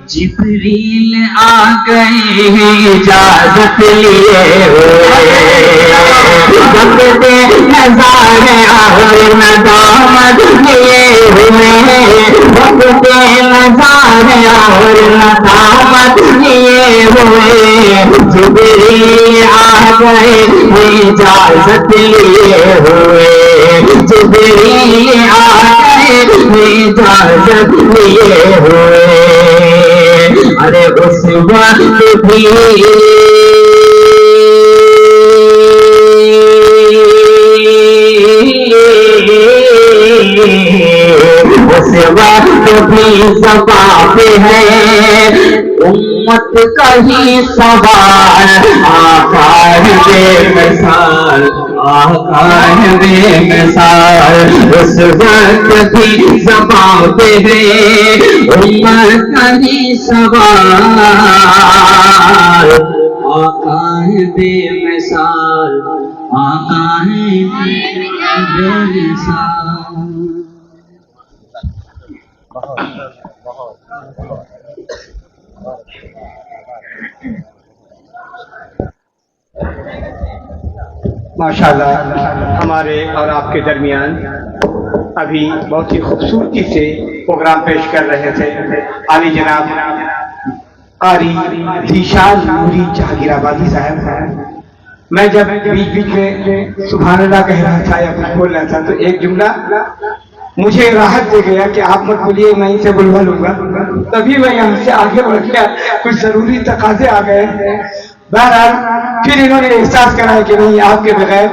جبریل آ گئے ہیں اجازت لیے ہوئے. وقت نظارے اور ندامت لیے ہوئے، وقت نظارے اور ندامت لیے ہوئے، جبریل آ گئے ہیں اجازت لیے ہوئے، جبریل آ گئے ہیں اجازت لیے ہوئے. ارے اس وقت بھی اس وقت بھی زبان پہ ہے امت کا ہی سوال. آقا ہے بے مثال، آقا ہے بے مثال. اس وقت بھی زبان پہ ہے امت کا ہی سوال. آقا ہے بے مثال، آقا ہے بے مثال. ماشاءاللہ ہمارے اور آپ کے درمیان ابھی بہت ہی خوبصورتی سے پروگرام پیش کر رہے تھے عالی جناب قاری ذیشان نوری جہانگیر آبادی صاحب ہیں. میں جب بیچ بیچ میں سبحان اللہ کہہ رہا تھا یا کچھ بول رہا تھا تو ایک جملہ مجھے راحت دے گیا کہ آپ مت بولیے میں ان سے بلوا لوں گا. تبھی میں یہاں سے آگے بڑھ گیا, کچھ ضروری تقاضے آ گئے. بہرحال پھر انہوں نے احساس کرایا کہ نہیں, آپ کے بغیر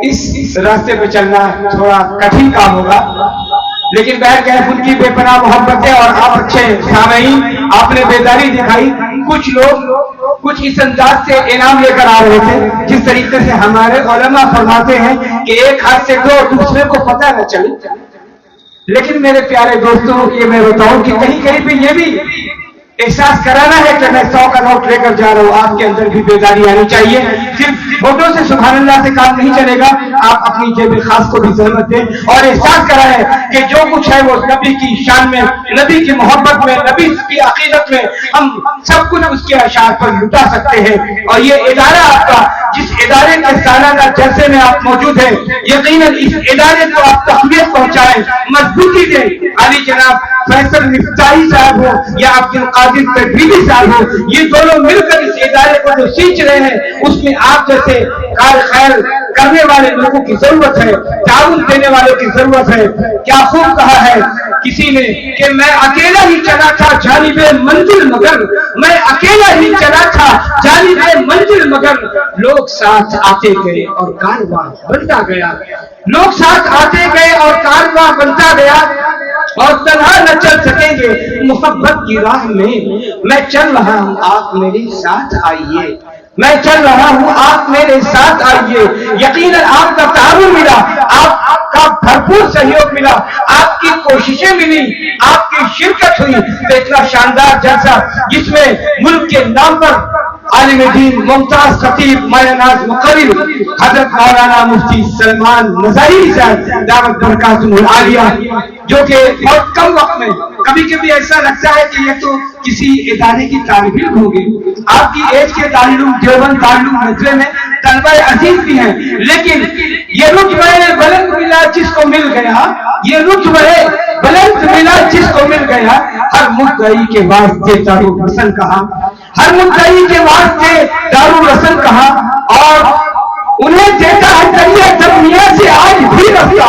اس راستے پہ چلنا تھوڑا کٹھن کام ہوگا. لیکن بہرکیف ان کی بے پناہ محبت ہے اور آپ اچھے سامعین, آپ نے بیداری دکھائی. کچھ لوگ کچھ اس انداز سے انعام لے کر آ رہے تھے جس طریقے سے ہمارے علماء فرماتے ہیں کہ ایک ہاتھ سے دو دوسرے کو پتہ نہ چلے. لیکن میرے پیارے دوستوں, یہ میں بتاؤں کہ کہیں کہیں پہ یہ بھی احساس کرانا ہے کہ میں 100 کا نوٹ لے کر جا رہا ہوں. آپ کے اندر بھی بیداری آنی چاہیے. صرف فوٹو سے سبحان اللہ سے کام نہیں چلے گا. آپ اپنی جیب خاص کو بھی زحمت دیں اور احساس کرائیں کہ جو کچھ ہے وہ نبی کی شان میں, نبی کی محبت میں, نبی کی عقیدت میں ہم سب کچھ اس کے اشعار پر لٹا سکتے ہیں. اور یہ ادارہ آپ کا, جس ادارے کے سالانہ جلسے میں آپ موجود ہیں, یقیناً اس ادارے کو آپ تقویت پہنچائیں, مضبوطی دیں. علی جناب فیصل مفتاحی صاحب ہو یا عبد القادر تدبیری صاحب ہو, یہ دونوں مل کر اس ادارے کو جو سینچ رہے ہیں اس میں آپ جیسے کار خیر کرنے والے لوگوں کی ضرورت ہے, تعاون دینے والوں کی ضرورت ہے. کیا خوب کہا ہے کسی نے کہ میں اکیلا ہی چلا تھا جانب منزل مگر, میں اکیلا ہی چلا تھا جانب منزل مگر, لوگ ساتھ آتے گئے اور کارواں بنتا گیا. لوگ ساتھ آتے گئے اور کارواں بنتا گیا اور تنہا نہ چل سکیں گے محبت کی راہ میں. میں چل رہا ہوں آپ میرے ساتھ آئیے, میں چل رہا ہوں آپ میرے ساتھ آئیے. یقیناً آپ کا تعاون ملا, آپ کا بھرپور سہیوگ ملا, آپ کی کوششیں ملی, آپ کی شرکت ہوئی. تو اتنا شاندار جلسہ جس میں ملک کے نام پر عالم دین ممتاز خطیب مایا ناز مقرر حضرت مولانا مفتی سلمان مظاہری صاحب دعوت برکاتہ العالیہ, جو کہ بہت کم وقت میں, کبھی کبھی ایسا لگتا ہے کہ یہ تو کسی ادارے کی طالب علم ہوگی. آپ کی ایج کے تعلق دیوبند تعلق نظرے میں طلبہ عزیز بھی ہیں, لیکن یہ رتبہ بلند ملا جس کو مل گیا, یہ رتبہ بلند ملا جس کو مل گیا. ہر مدعی کے واسطے دارالحسن کہا, ہر مدعی کے واسطے دارالحسن کہا, اور انہیں دیتا ہے دریا درمیاں سے آج بھی رفتہ,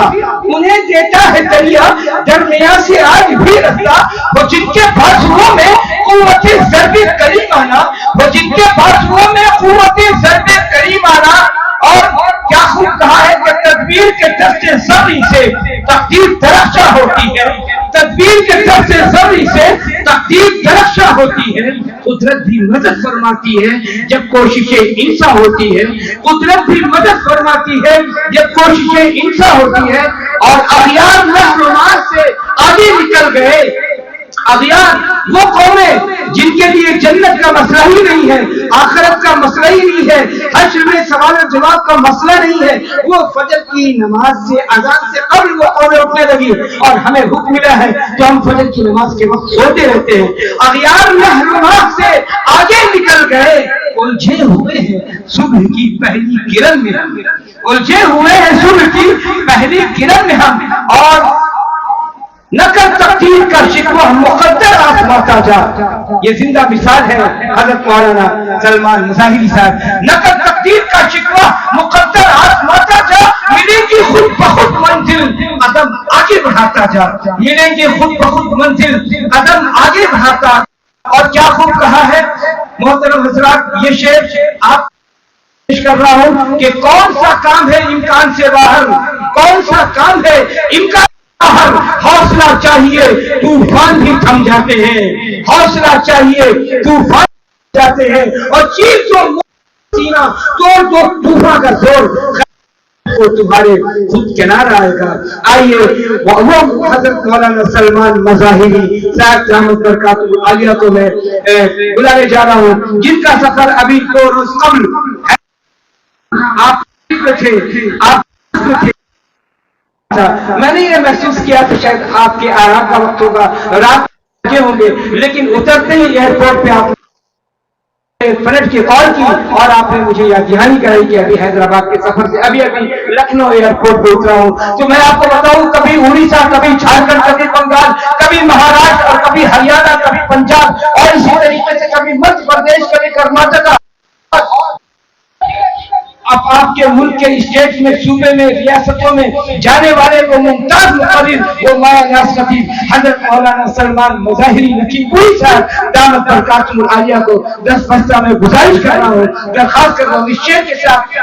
انہیں دیتا ہے دریا درمیاں سے آج بھی رفتہ. وہ جن کے بازوؤں میں قوت ضرب کریم آنا, وہ جن کے بازوؤں میں قوت ضرب کریم آنا. اور کیا خوب کہا ہے کہ تدبیر کے دست صبری سے تقدیر درخشاں ہوتی ہے, تدبیر کے دست صبری سے تقدیر درخشاں ہوتی ہے. قدرت بھی مدد فرماتی ہے جب کوششیں انسان ہوتی ہے, قدرت بھی مدد فرماتی ہے جب کوششیں انسان ہوتی ہے. اور اغیار نحرمان سے آگے نکل گئے. اغیار وہ قومیں جن کے لیے جنت کا مسئلہ ہی نہیں ہے, آخرت کا مسئلہ ہی نہیں ہے, حشر میں سوال و جواب کا مسئلہ نہیں ہے. وہ فجر کی نماز سے, اذان سے قبل وہ قومیں اٹھنے لگی, اور ہمیں حکم ملا ہے تو ہم فجر کی نماز کے وقت سوتے رہتے ہیں. اغیار نحرمان سے آگے نکل گئے, الجھے ہوئے ہیں صبح کی پہلی کرن میں ہم, الجھے ہوئے ہیں صبح کی پہلی کرن میں ہم. اور نہ کر تقدیر کا شکوہ مقدر آزماتا جا, یہ زندہ مثال ہے حضرت مولانا سلمان مظاہری صاحب. نہ کر تقدیر کا شکوہ مقدر آزماتا جا, ملیں گی خود بخود منزل قدم آگے بڑھاتا جا, ملیں گی خود بخود منزل قدم آگے بڑھاتا. اور کیا خوب کہا ہے محترم حضرات, یہ شعر آپ پیش کر رہا ہوں کہ کون سا کام ہے امکان سے باہر, کون سا کام ہے امکان باہر. حوصلہ چاہیے طوفان بھی تھم جاتے ہیں, حوصلہ چاہیے طوفان جاتے ہیں. اور چیز جو سینہ توڑ دو طوفان کا زور, وہ تمہارے خود کنارہ آئے گا. آئیے وہ حضرت مولانا سلمان مظاہری صاحب دعوت برکاتہ العالیہ کو میں بلانے جا رہا ہوں, جن کا سفر ابھی 2 روز قبل آپ تھے, آپ تھے. میں نے یہ محسوس کیا کہ شاید آپ کے آرام کا وقت ہوگا, رات کے ہوں گے, لیکن اترتے ہی ایئرپورٹ پہ آپ پلٹ کے کال کی اور آپ نے مجھے یاد دہانی کرائی کہ ابھی حیدرآباد کے سفر سے ابھی لکھنؤ ایئرپورٹ پہ اترا ہوں. تو میں آپ کو بتاؤں کبھی اڑیسہ، کبھی جھارکھنڈ، کبھی بنگال، کبھی مہاراشٹر اور کبھی ہریانہ، کبھی پنجاب اور اسی طریقے سے کبھی مدھیہ پردیش، کبھی کرناٹک. اب آپ کے ملک کے اسٹیٹ میں، صوبے میں، ریاستوں میں جانے والے کو ممتاز مقرر وہ مایا نیاز خطیب حضرت مولانا سلمان مظاہری لکھیم پوری صاحب دامت برکاتہم العالیہ کو 10 بستہ میں گزارش کر رہا ہوں، درخواست کر رہا ہوں اس شعر کے ساتھ.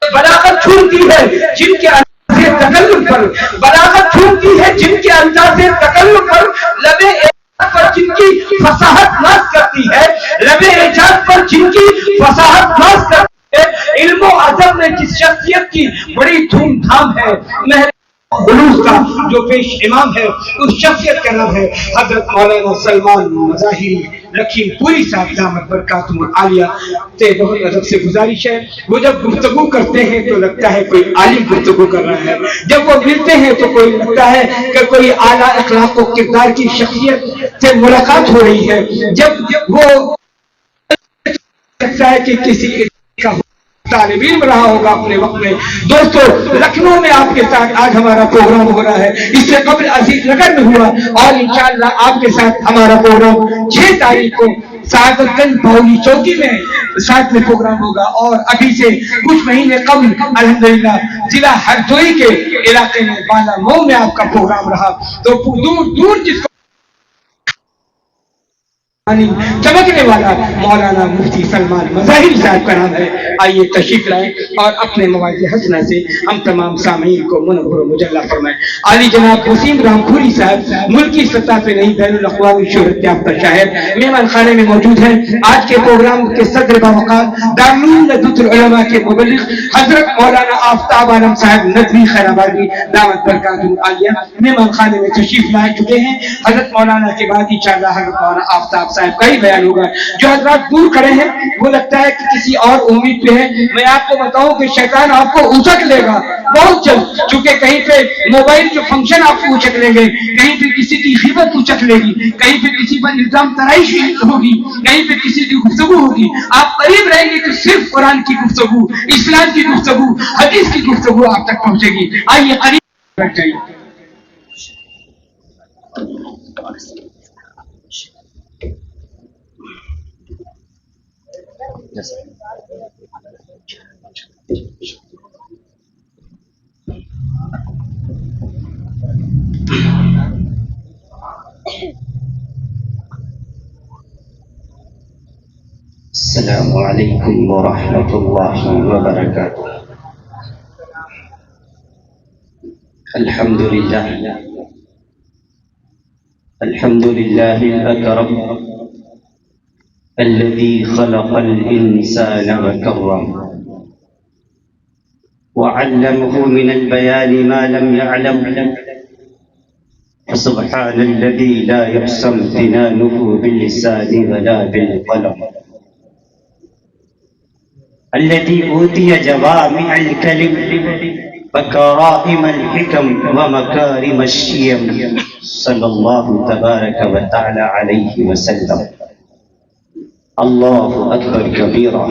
بلاغت چھوٹتی ہے جن کے انداز تکلم پر، بلاغت چھوٹتی ہے جن کے انداز تکلم پر، لبے اعجاز پر جن کی فصاحت ناز کرتی ہے، لبے اعجاز پر جن کی فصاحت ناز کرتی ہے. علم و ادب میں جس شخصیت کی بڑی دھوم دھام ہے، خلوص کا جو پیش امام ہے، اس شخصیت کا نام ہے حضرت مولانا سلمان مظاہری لکھیم پوری صاحب دامت برکاتہم العالیہ. سے بہت ادب سے گزارش ہے، وہ جب گفتگو کرتے ہیں تو لگتا ہے کوئی عالم گفتگو کر رہا ہے، جب وہ ملتے ہیں تو کوئی لگتا ہے کہ کوئی اعلیٰ اخلاق و کردار کی شخصیت سے ملاقات ہو رہی ہے، جب وہ لگتا ہے کہ کسی کا طالب علم رہا ہوگا اپنے وقت میں. دوستو، لکھنؤ میں آپ کے ساتھ آج ہمارا پروگرام ہو رہا ہے، اس سے قبل عزیز نگر میں ہوا اور انشاءاللہ آپ کے ساتھ ہمارا پروگرام 6 تاریخ کو سعادت گنج باؤلی چوکی میں 7ویں پروگرام ہوگا. اور ابھی سے کچھ مہینے قبل الحمدللہ ضلع ہردوئی کے علاقے میں بالا مئو میں آپ کا پروگرام رہا. تو دور دور جس کو چمکنے والا مولانا مفتی سلمان مظاہری صاحب کا نام ہے. آئیے تشریف لائیں اور اپنے مواعظ حسنہ سے ہم تمام سامعین کو منور و مجلہ فرمائیں. عالی جناب وسیم رام پوری صاحب ملکی سطح پہ نہیں بین الاقوامی شہرت یافتہ شاعر مہمان خانے میں موجود ہیں. آج کے پروگرام کے صدر باوقار دارالعلوم ندوۃ العلماء کے مبلغ حضرت مولانا آفتاب عالم صاحب ندوی خیر آبادی دامت برکاتہم العالیہ مہمان خانے میں تشریف لائے چکے ہیں. حضرت مولانا کے بعد انشاءاللہ حضرت مولانا آفتاب صاحب کا ہی بیان ہوگا. جو حضرات دور کھڑے ہیں وہ لگتا ہے کہ کسی اور امید پہ ہے. میں آپ کو بتاؤں کہ شیطان آپ کو اچک لے گا بہت جلد، چونکہ کہیں پہ موبائل جو فنکشن آپ کو اچک لیں گے، کہیں پہ کسی کی غیبت اچک لے گی، کہیں پہ کسی پر الزام ترائش ہوگی، کہیں پہ کسی کی گفتگو ہوگی. آپ قریب رہیں گے تو صرف قرآن کی گفتگو، اسلام کی گفتگو، حدیث کی گفتگو آپ تک پہنچے گی. آئیے قریب بیٹھ جائیے. السلام علیکم ورحمۃ اللہ وبرکاتہ. الحمد للہ الأكرم الذي خلق الإنسان وكرمه وعلمه من البيان ما لم يعلم. فسبحان الذي لا يحصى امتنانه باللسان ولا بالقلم، الذي أوتي جوامع الكلم وكرائم الحكم ومكارم الشيم، صلى الله تبارك وتعالى عليه وسلم. الله أكبر كبيرا،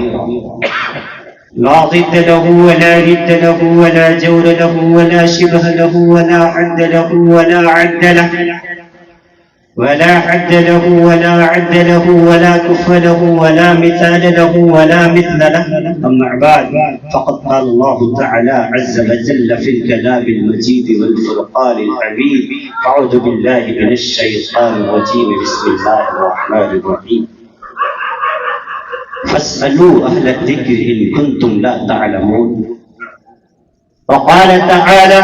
لا ضد له ولا ند له ولا جور له ولا شبه له ولا حد له ولا عد له ولا حد له ولا عد له ولا كف له ولا مثال له ولا مثل له. أما بعد، فقد قال الله تعالى عز وجل في الكلام المجيد والفرقان الحميد: أعوذ بالله من الشيطان الرجيم، بسم الله الرحمن الرحيم. فاسألوا أهل الذكر إن كنتم لا تعلمون. وقال تعالى: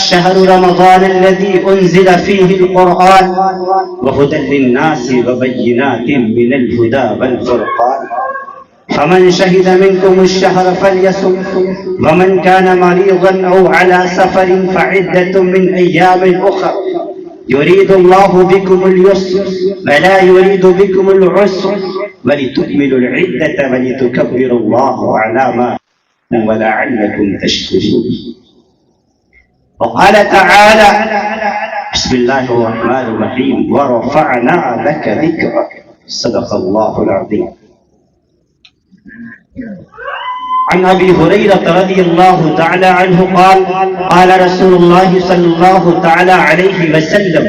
شهر رمضان الذي أنزل فيه القرآن وهدى للناس وبينات من الهدى والفرقان، فمن شهد منكم الشهر فليصم، ومن كان مريضا أو على سفر فعدة من أيام أخر، يريد الله بكم اليسر ولا يريد بكم العسر، ولتكملوا العدة ولتكبروا الله على ما ولعلكم تشكرون. وقال تعالى: بسم الله الرحمن الرحيم: ورفعنا لك ذكرك. صدق الله العظيم. عن ابي هريره رضي الله تعالى عنه قال قال رسول الله صلى الله تعالى عليه وسلم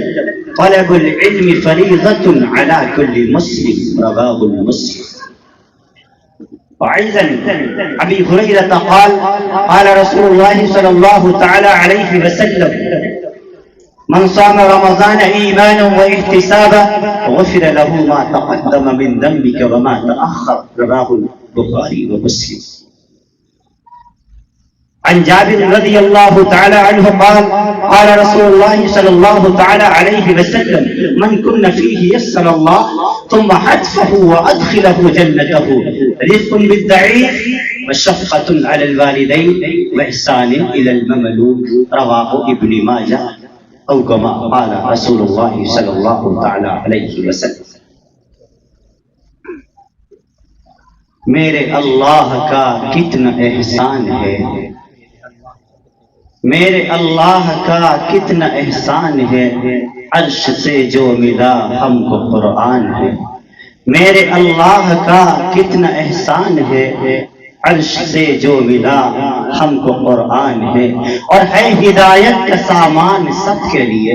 طلب العلم فريضة على كل مسلم رواه مسلم. وأيضا ابي هريره قال قال رسول الله صلى الله تعالى عليه وسلم من صام رمضان ايمانا واحتسابا غفر له ما تقدم من ذنبك وما تاخر رواه البخاري ومسلم. عن جابر رضي الله تعالى عنه قال قال رسول الله صلى الله تعالى عليه وسلم من كن فيه يسر الله ثم حتفه وادخله جنته رفق بالضعيف وشفقة على الوالدين واحسان الى المملوك رواه ابن ماجه او كما قال رسول الله صلى الله تعالى عليه وسلم. میرے اللہ کا کتنا احسان ہے، میرے اللہ کا کتنا احسان ہے، عرش سے جو ملا ہم کو قرآن ہے. میرے اللہ کا کتنا احسان ہے، عرش سے جو ملا ہم کو قرآن ہے. اور ہے ہدایت کا سامان سب کے لیے،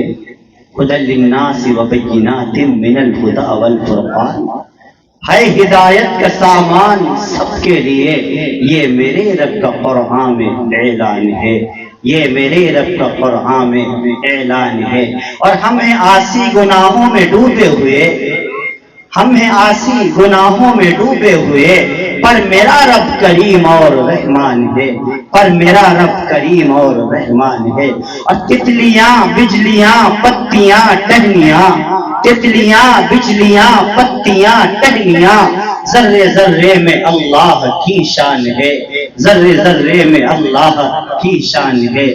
ہدی للناس وبینات من الہدی والفرقان. ہے ہدایت کا سامان سب کے لیے، یہ میرے رب کا قرآن میں اعلان ہے، یہ میرے رب کا قرآن میں اعلان ہے. اور ہم ہیں عاصی گناہوں میں ڈوبے ہوئے، ہم ہیں عاصی گناہوں میں ڈوبے ہوئے، پر میرا رب کریم اور رحمان ہے، پر میرا رب کریم اور رحمان ہے. اور تتلیاں بجلیاں پتیاں ٹہنیاں، تتلیاں بجلیاں پتیاں ٹہنیاں، ذرے ذرے میں اللہ کی شان ہے، ذرے ذرے میں اللہ کی شان ہے.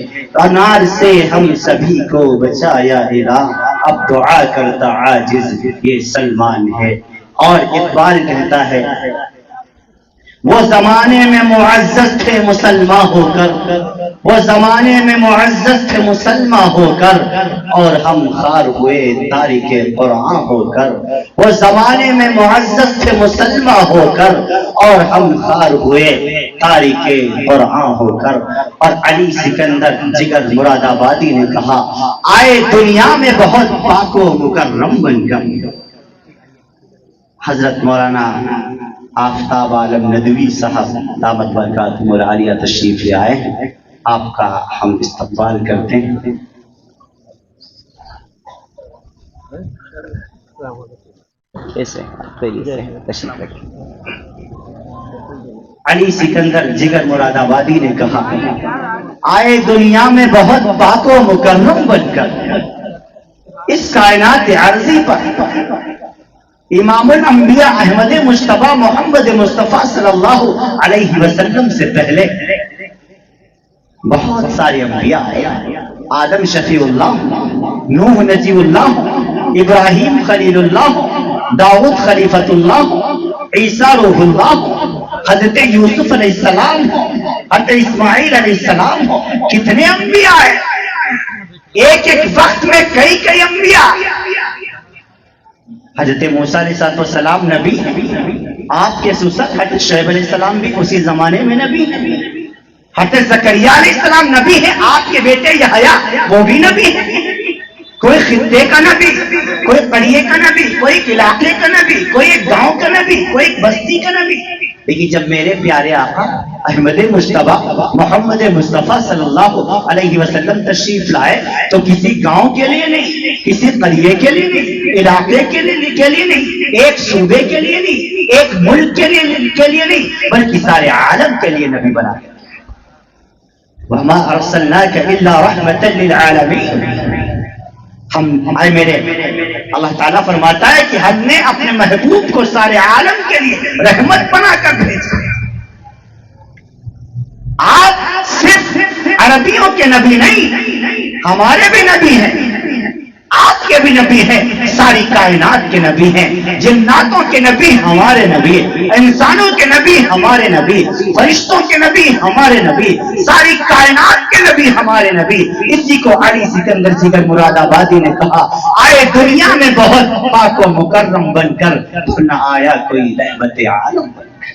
انار سے ہم سبھی کو بچایا الہ، اب دعا کرتا عاجز یہ سلمان ہے. اور اقبال کہتا ہے وہ زمانے میں معزز تھے مسلمان ہو کر، وہ زمانے میں معزز تھے مسلمان ہو کر، اور ہم خار ہوئے تارک قرآن ہو کر. وہ زمانے میں معزز تھے مسلمان ہو کر، اور ہم خار ہوئے تارک قرآن ہو کر. اور علی سکندر جگر مراد آبادی نے کہا آئے دنیا میں بہت پاک و مکرم بن کر. حضرت مولانا آفتاب عالم ندوی صاحب دامت برکاتہم العالیہ تشریف لے آئے ہیں، آپ کا ہم استقبال کرتے ہیں. ایسے تشریف رکھیں. علی سکندر جگر مراد آبادی نے کہا آئے دنیا میں بہت پاک و مکرم بن کر، اس کائنات عرضی پر امام الانبیاء احمد مجتبی محمد مصطفیٰ صلی اللہ علیہ وسلم سے پہلے بہت سارے انبیاء آئے. آدم شفیع اللہ، نوح نجی اللہ، ابراہیم خلیل اللہ، داؤد خلیفۃ اللہ، عیسیٰ روح اللہ، حضرت یوسف علیہ السلام، حضرت اسماعیل علیہ السلام. کتنے انبیاء آئے، ایک ایک وقت میں کئی کئی انبیاء. حضرت موسیٰ علیہ السلام نبی، آپ کے سسر حضرت شعیب علیہ السلام بھی اسی زمانے میں نبی ہیں. حضرت زکریا علیہ السلام نبی ہیں، آپ کے بیٹے یحییٰ وہ بھی نبی ہیں. کوئی خطے کا نبی، کوئی قریے کا نبی، کوئی علاقے کا نبی، کوئی ایک گاؤں کا نبی، کوئی ایک بستی کا نبی. لیکن جب میرے پیارے آقا احمد مجتبی محمد مصطفیٰ صلی اللہ علیہ وسلم تشریف لائے تو کسی گاؤں کے لیے نہیں، کسی قریے کے لیے نہیں، علاقے کے لیے نہیں، ایک صوبے کے لیے نہیں، ایک ملک کے لیے نہیں، بلکہ سارے عالم کے لیے نبی بنا ہے. وَمَا أَرْسَلْنَاكَ إِلَّا رَحْمَةً لِلْعَالَمِينَ. ہم اے میرے اللہ تعالیٰ فرماتا ہے کہ ہم نے اپنے محبوب کو سارے عالم کے لیے رحمت بنا کر بھیجا. آپ صرف عربیوں کے نبی نہیں، ہمارے بھی نبی ہیں، آپ کے بھی نبی ہیں، ساری کائنات کے نبی ہیں. جناتوں کے نبی ہمارے نبی، انسانوں کے نبی ہمارے نبی، فرشتوں کے نبی ہمارے نبی، ساری کائنات کے نبی ہمارے نبی. اسی کو علی سکندر جگر مراد آبادی نے کہا آئے دنیا میں بہت پاک و مکرم بن کر، تو نہ آیا کوئی رحمت عالم بن کر.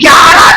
11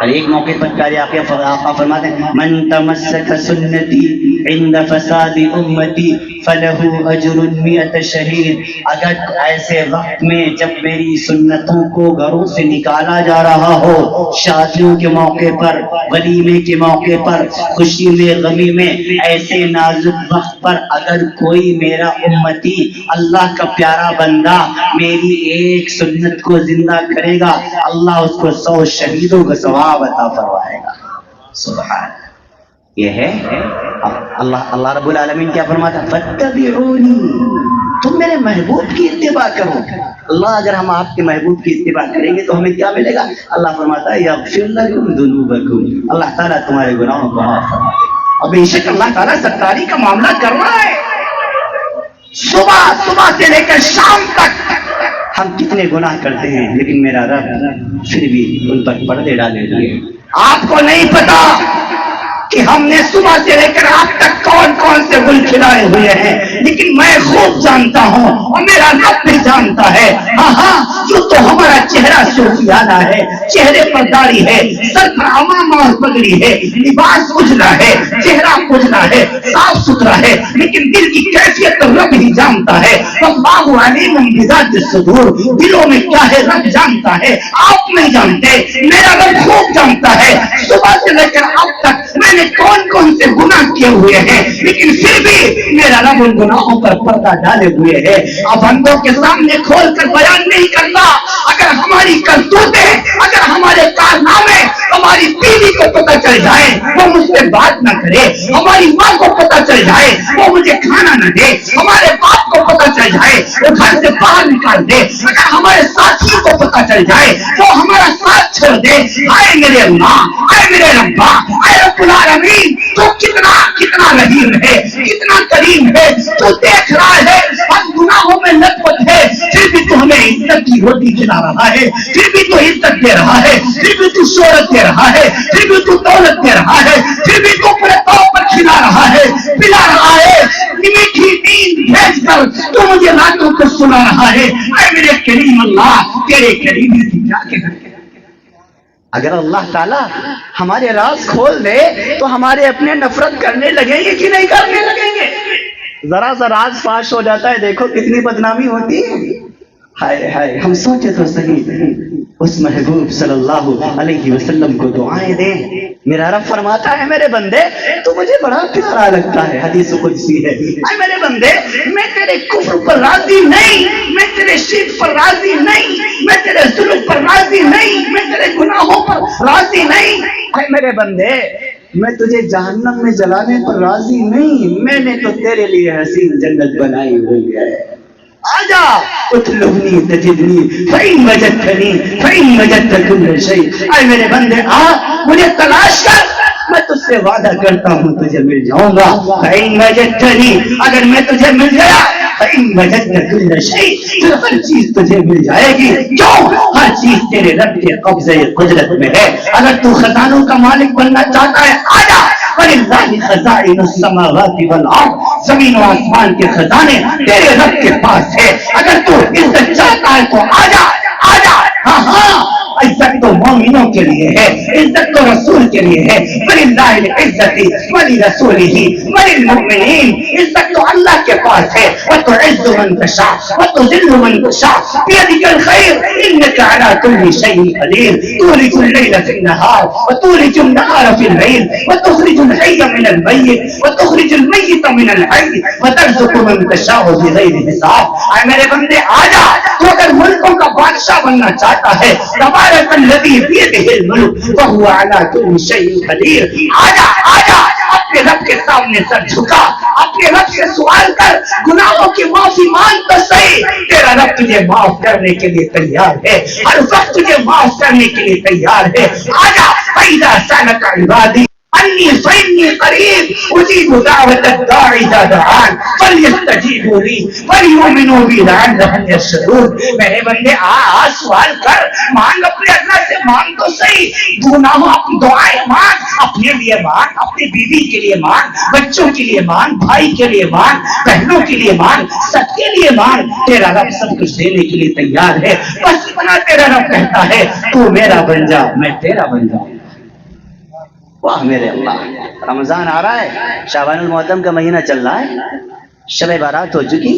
اور ایک موقع پر پیارے آقا فرماتے ہیں من تمسک سنتی عند فساد امتی فلہ اجر 100 شہید. اگر ایسے وقت میں جب میری سنتوں کو گھروں سے نکالا جا رہا ہو، شادیوں کے موقع پر، ولیمے کے موقع پر، خوشی میں غمی میں، ایسے نازک وقت پر اگر کوئی میرا امتی اللہ کا پیارا بندہ میری ایک سنت کو زندہ کرے گا، اللہ اس کو 100 شہیدوں کا ثواب عطا فرمائے گا. سبحان. یہ ہے اللہ رب العالمین کیا فرماتا ہے؟ فاتبعونی، تم میرے محبوب کی اتباع کرو. اللہ اگر ہم آپ کے محبوب کی اتباع کریں گے تو ہمیں کیا ملے گا؟ اللہ فرماتا ہے یغفر لکم ذنوبکم، اللہ تعالیٰ تمہارے گناہوں کو معاف فرمائے گا. اور بے شک اللہ تعالیٰ ستاری کا معاملہ کر رہا ہے. صبح سے لے کر شام تک ہم کتنے گناہ کرتے ہیں، لیکن میرا رب پھر بھی ان پر پردے ڈالے ہوئے. آپ کو نہیں پتا کہ ہم نے صبح سے لے کر آج تک کون کون سے گل کھلائے ہوئے ہیں، لیکن میں خوب جانتا ہوں اور میرا رب بھی جانتا ہے. ہاں جو تو ہمارا چہرہ صوفیانہ ہے، چہرے پر داڑھی ہے، سر پر عمامہ اور پگڑی ہے، لباس اجلا ہے، چہرہ اجلا ہے، صاف ستھرا ہے، لیکن دل کی کیفیت تو رب ہی جانتا ہے. واللہ علیم بذات الصدور، دلوں میں کیا ہے رب جانتا ہے، آپ نہیں جانتے، میرا رب خوب جانتا ہے. صبح سے لے کر اب تک میں نے کون کون سے گناہ کیے ہوئے ہیں، لیکن پھر بھی میرا رب ان گناہوں پر پردہ ڈالے ہوئے ہے. اب بندوں کے سامنے کھول کر بیان نہیں کرتا. اگر ہماری کرتوتیں، اگر ہمارے کارنامے ہماری بیوی کو پتہ چل جائے وہ مجھ سے بات نہ کرے، ہماری ماں کو پتہ چل جائے وہ مجھے کھانا نہ دے، ہمارے باپ کو پتہ چل جائے وہ گھر سے باہر نکال دے، اگر ہمارے ساتھیوں کو پتہ چل جائے وہ ہمارا ساتھ چھوڑ دے، آئے میرے اللہ، آئے میرے ربا، آئے رب العالمین، تو کتنا رحیم ہے، کتنا کریم ہے. تو دیکھ رہا ہے ہم گناہوں میں لت پت ہے، پھر بھی تو ہمیں عزت کی روٹی کھلا رہا ہے، پھر بھی تو عزت دے رہا ہے، پھر بھی تو شہرت دے رہا ہے، پھر بھی تو دولت دے رہا ہے، پھر بھی تو اپنے طور پر کھلا رہا ہے، پلا رہا ہے. میٹھی نیند بھیج کر تو مجھے راتوں کو سنا رہا ہے. اے میرے کریم اللہ، تیرے کریم سے کیا کہنا. اگر اللہ تعالیٰ ہمارے راز کھول دے تو ہمارے اپنے نفرت کرنے لگیں گے کہ نہیں کرنے لگیں گے؟ ذرا سا راز فاش ہو جاتا ہے، دیکھو کتنی بدنامی ہوتی ہے. ہائے ہائے، ہم سوچے تو صحیح اس محبوب صلی اللہ علیہ وسلم کو دعائیں دیں. میرا رب فرماتا ہے میرے بندے تو مجھے بڑا پیارا لگتا ہے، حدیث قدسی ہے. اے میرے بندے میں تیرے کفر پر راضی نہیں، میں تیرے شرک پر راضی نہیں، میں تیرے ظلم پر راضی نہیں، میں تیرے گناہوں پر راضی نہیں. اے میرے بندے میں تجھے جہنم میں جلانے پر راضی نہیں، میں نے تو تیرے لیے حسین جنت بنائی ہوئی ہے. آجا اطلبنی تجدنی فإن وجدتنی فإن وجدت كل شيء. اے میرے بندے آ مجھے تلاش کر، میں تجھ سے وعدہ کرتا ہوں تجھے مل جاؤں گا. فإن وجدتنی، اگر میں تجھے مل گیا، فإن وجدت كل شيء، پھر ہر چیز تجھے مل جائے گی. کیوں؟ ہر چیز تیرے رب کے قبضے قدرت میں ہے. اگر تو خزانوں کا مالک بننا چاہتا ہے آجا. وَلِلَّهِ خَزَائِنُ السَّمَاوَاتِ وَالْأَرْضِ، زمین و آسمان کے خزانے تیرے رب کے پاس ہے. اگر تو عزت چاہتا ہے تو آجا آجا. ہاں عزت تو مومنوں کے لیے ہے، عزت تو رسول کے لیے ہے. وَلِلَّهِ الْعِزَّةُ وَلِرَسُولِهِ وَلِلْمُؤْمِنِينَ، عزت تو اللہ کے پاس ہے. وَتُعِزُّ مَن تَشَاءُ وَتُذِلُّ مَن تَشَاءُ بِيَدِكَ الْخَيْرُ إِنَّكَ عَلَى كُلِّ شَيْءٍ قَدِيرٌ. تُولِجُ اللَّيْلَ فِي النَّهَارِ وَتُولِجُ النَّهَارَ فِي اللَّيْلِ وَتُخْرِجُ الْحَيَّ مِنَ الْمَيِّتِ وَتُخْرِجُ الْمَيِّتَ مِنَ الْحَيِّ وَتَرْزُقُ مَن تَشَاءُ بِغَيْرِ حِسَابٍ. اے میرے بندے آجا. تو اگر ملکوں کا بادشاہ بننا چاہتا ہے، تبارک الذی بیدہ الملک وہو علی کل شیء قدیر. آجا آجا، اپنے رب کے سامنے سر جھکا، اپنے رب سے سوال کر، گناہوں کی معافی مانگ تو صحیح. تیرا رب تجھے معاف کرنے کے لیے تیار ہے، ہر وقت تجھے معاف کرنے کے لیے تیار ہے. آجا. فَإِذَا سَأَلَكَ عِبَادِي انی فإنی قریب اجیب دعوت الداعی اذا دعان فلیستجیبوا لی ولیؤمنوا بی لعلہم یرشدون. میرے بندے آ سوال کر، مانگ اپنے اللہ سے، مانگ تو صحیح. گناہوں اپنی دعائیں مانگ، اپنے لیے مانگ، اپنی بیوی کے لیے مانگ، بچوں کے لیے مانگ، بھائی کے لیے مانگ، بہنوں کے لیے مانگ، سب کے لیے مانگ. تیرا رب سب کچھ دینے کے لیے تیار ہے. بس اتنا تیرا رب کہتا ہے تو میرا بن جا میں تیرا بن جاؤں. واہ میرے اللہ، رمضان آ رہا ہے، شعبان المعظم کا مہینہ چل رہا ہے، شب بارات ہو چکی،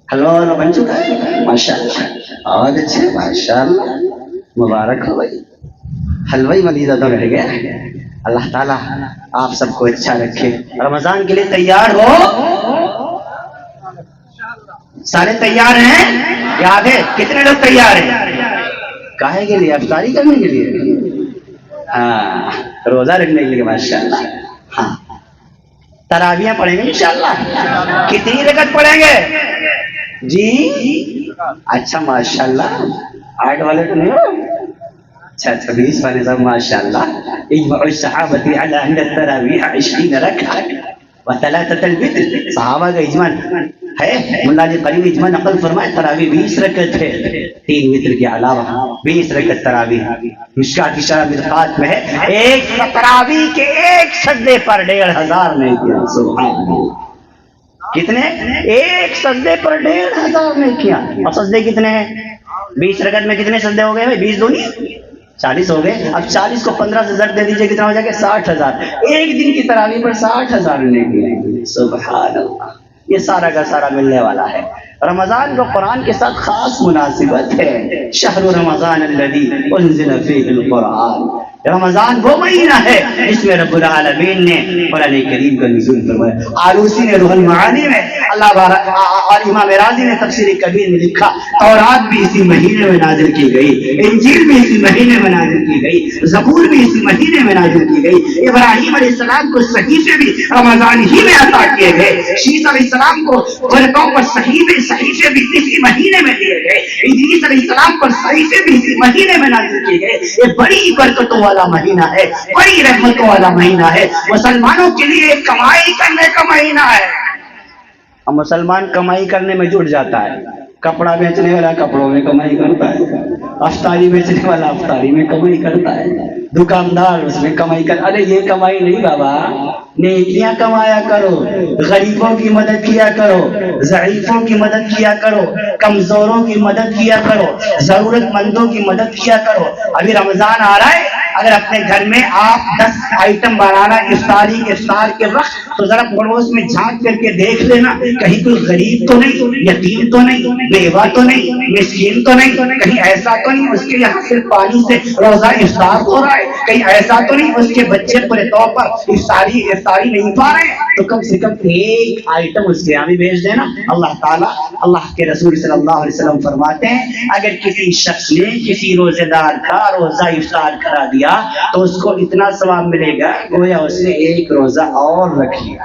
حلوہ بن چکا ہے، ماشاء اللہ اور اچھے، ماشاء اللہ مبارک ہو بھائی، حلوہ ملیدہ تو رہ گیا۔ اللہ تعالیٰ آپ سب کو اچھا رکھے۔ رمضان کے لیے تیار ہو؟ سارے تیار ہیں؟ یاد ہے کتنے لوگ تیار ہیں؟ کاہے کے لیے؟ افطاری کرنے کے لیے؟ ہاں، روزہ رکھنے کے لیے، ماشاء اللہ۔ ہاں، تراویح پڑھیں گے انشاءاللہ۔ کتنی رکعت پڑھیں گے جی؟ اچھا ماشاء اللہ، 8 والے تو نہیں ہو؟ اچھا 20 والے سب ماشاء اللہ۔ اجمع الصحابۃ علی ان التراویح 20 رکعۃ وثلاثۃ الوتر، صحابہ کا اجماع ہے، مولا علی قریب اجماع نقل فرمائے تراویح 20 رکعت ہے، 3 وتر کے علاوہ 20 رکعت تراویح۔ مشکات کی شرح مدخات میں ہے، ایک تراویح کے ایک سجدے پر 1500 نے کیا، سبحان اللہ۔ کتنے؟ ایک سجدے پر 1500 نے کیا۔ اور سجدے کتنے ہیں؟ 20 رکعت میں کتنے سجدے ہو گئے بھائی؟ 20 دونی 40 ہو گئے۔ اب 40 کو 15 سے ضرب دے دیجئے، کتنا ہو جائے گا؟ 60,000۔ ایک دن کی تراویح پر 60,000 نے کیا، سبحان اللہ۔ یہ سارا کا سارا ملنے والا ہے۔ رمضان کو قرآن کے ساتھ خاص مناسبت ہے۔ شہر رمضان الذی انزل فیہ القرآن، رمضان وہ مہینہ ہے جس میں رب العالمین نے قرآن کریم کا نزول فرمایا۔ آلوسی نے روح المعانی میں اللہ بارک، اور امام رازی نے تفسیر کبیر میں لکھا تورات بھی اسی مہینے میں نازل کی گئی، انجیل بھی اسی مہینے میں نازل کی گئی، زبور بھی اسی مہینے میں نازل کی گئی، ابراہیم علیہ السلام کو صحیفے بھی رمضان ہی میں عطا کیے گئے، شیس علیہ السلام کو ورقوں پر صحیفے بھی اسی مہینے میں دیے گئے، ادریس علیہ السلام پر صحیفے بھی اسی مہینے میں نازل کیے گئے۔ یہ بڑی برکتوں والا مہینہ ہے، بڑی رحمتوں والا مہینہ ہے، مسلمانوں کے لیے کمائی کرنے کا مہینہ ہے۔ اب مسلمان کمائی کرنے میں جٹ جاتا ہے، کپڑا بیچنے والا کپڑوں میں کمائی کرتا ہے، افطاری بیچنے والا افطاری میں کمائی کرتا ہے، دکاندار اس میں کمائی کر، ارے یہ کمائی نہیں بابا، نیکیاں کمایا کرو، غریبوں کی مدد کیا کرو، ضعیفوں کی مدد کیا کرو، کمزوروں کی مدد کیا کرو، ضرورت مندوں کی مدد کیا کرو۔ ابھی رمضان آ رہا ہے، اگر اپنے گھر میں آپ 10 آئٹم بنانا افطار کے وقت، تو ذرا پڑوس میں جھانک کر کے دیکھ لینا، کہیں کوئی غریب تو نہیں، یتیم تو نہیں، بیوہ تو نہیں، مسکین تو نہیں، کہیں ایسا تو نہیں اس کے یہاں صرف پانی سے روزہ افطار ہو رہا ہے، کہیں ایسا تو نہیں اس کے بچے پورے طور پر افطاری نہیں پا رہے ہیں، تو کم سے کم ایک آئٹم اس کے یہاں بھی بھیج دینا۔ اللہ تعالیٰ، اللہ کے رسول صلی اللہ علیہ وسلم فرماتے ہیں، اگر کسی شخص نے کسی روزے دار کا روزہ افطار کرا دیا تو اس کو اتنا ثواب ملے گا گویا اس نے ایک روزہ اور رکھ لیا۔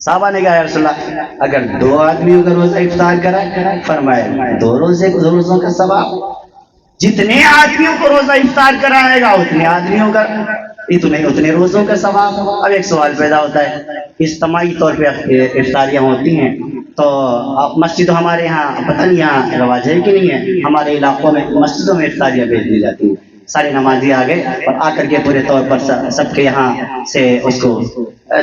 صحابہ نے کہا یا رسول اللہ، اگر 2 آدمیوں کا روزہ افطار کرا، فرمایا 2 روزوں کا ثواب، جتنے آدمیوں کو روزہ افطار کرائے گا اتنے آدمیوں کا اتنے روزوں کا ثواب۔ اب ایک سوال پیدا ہوتا ہے، اجتماعی طور پہ افطاریاں ہوتی ہیں تو مسجد ہمارے یہاں پتہ نہیں یہاں رواج ہے کہ نہیں ہے، ہمارے علاقوں میں مسجدوں میں افطاریاں بھیج دی جاتی ہیں، سارے نمازی آ گئے اور آ کر کے پورے طور پر سب کے یہاں سے اس کو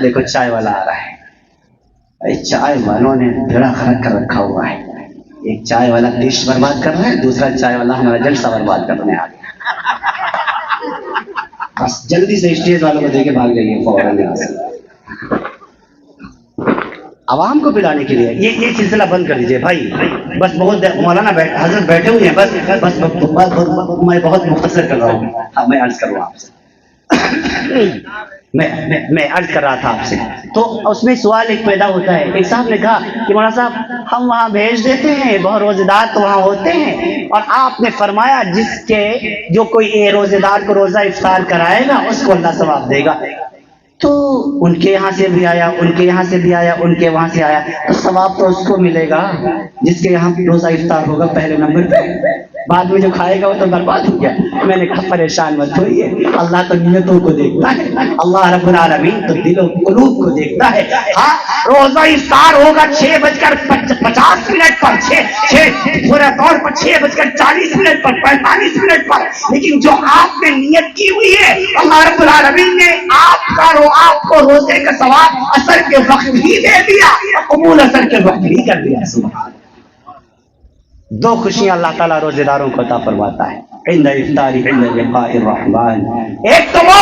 دیکھو چائے والا آ رہا ہے، چائے والوں نے بھیڑا خرک کر رکھا ہوا ہے، ایک چائے والا ڈش برباد کر رہا ہے، دوسرا چائے والا ہمارا جلسہ برباد کرنے آ گیا، بس جلدی سے اسٹیج والوں کو دے کے بھاگ جائیے فوراً یہاں سے۔ عوام کو پلانے کے لیے یہ سلسلہ بند کر دیجئے بھائی، بس بہت مولانا حضرت بیٹھے ہوئے ہیں، بس میں بہت مختصر کر رہا ہوں۔ ہاں میں عرض کر رہا ہوں آپ سے، میں عرض کر رہا تھا آپ سے، تو اس میں سوال ایک پیدا ہوتا ہے، ایک صاحب نے کہا کہ مولانا صاحب ہم وہاں بھیج دیتے ہیں، بہت روزے دار تو وہاں ہوتے ہیں، اور آپ نے فرمایا جو کوئی روزے دار کو روزہ افطار کرائے گا اس کو اللہ ثواب دے گا، تو ان کے یہاں سے بھی آیا، ان کے یہاں سے بھی آیا، ان کے وہاں سے آیا، تو ثواب تو اس کو ملے گا جس کے یہاں روزہ افطار ہوگا پہلے نمبر پہ، بعد میں جو کھائے گا وہ تو برباد ہو گیا۔ میں نے کہا پریشان مت ہوئیے، اللہ تو نیتوں کو دیکھتا ہے، اللہ رب العالمین تو دل و قلوب کو دیکھتا ہے۔ ہاں روزہ افطار ہوگا 6:50 پر، 6 پورے طور پر 6:40 پر، 45 پر، لیکن جو آپ نے نیت کی ہوئی ہے اللہ رب العالمین نے آپ کو روزے کا ثواب اثر کے وقت ہی دے دیا، قبول اثر کے وقت ہی کر دیا۔ سبحان، 2 خوشیاں اللہ تعالیٰ روزے داروں کو عطا فرماتا ہے عند افطاری عند لقاء الرحمن۔ ایک تو وہ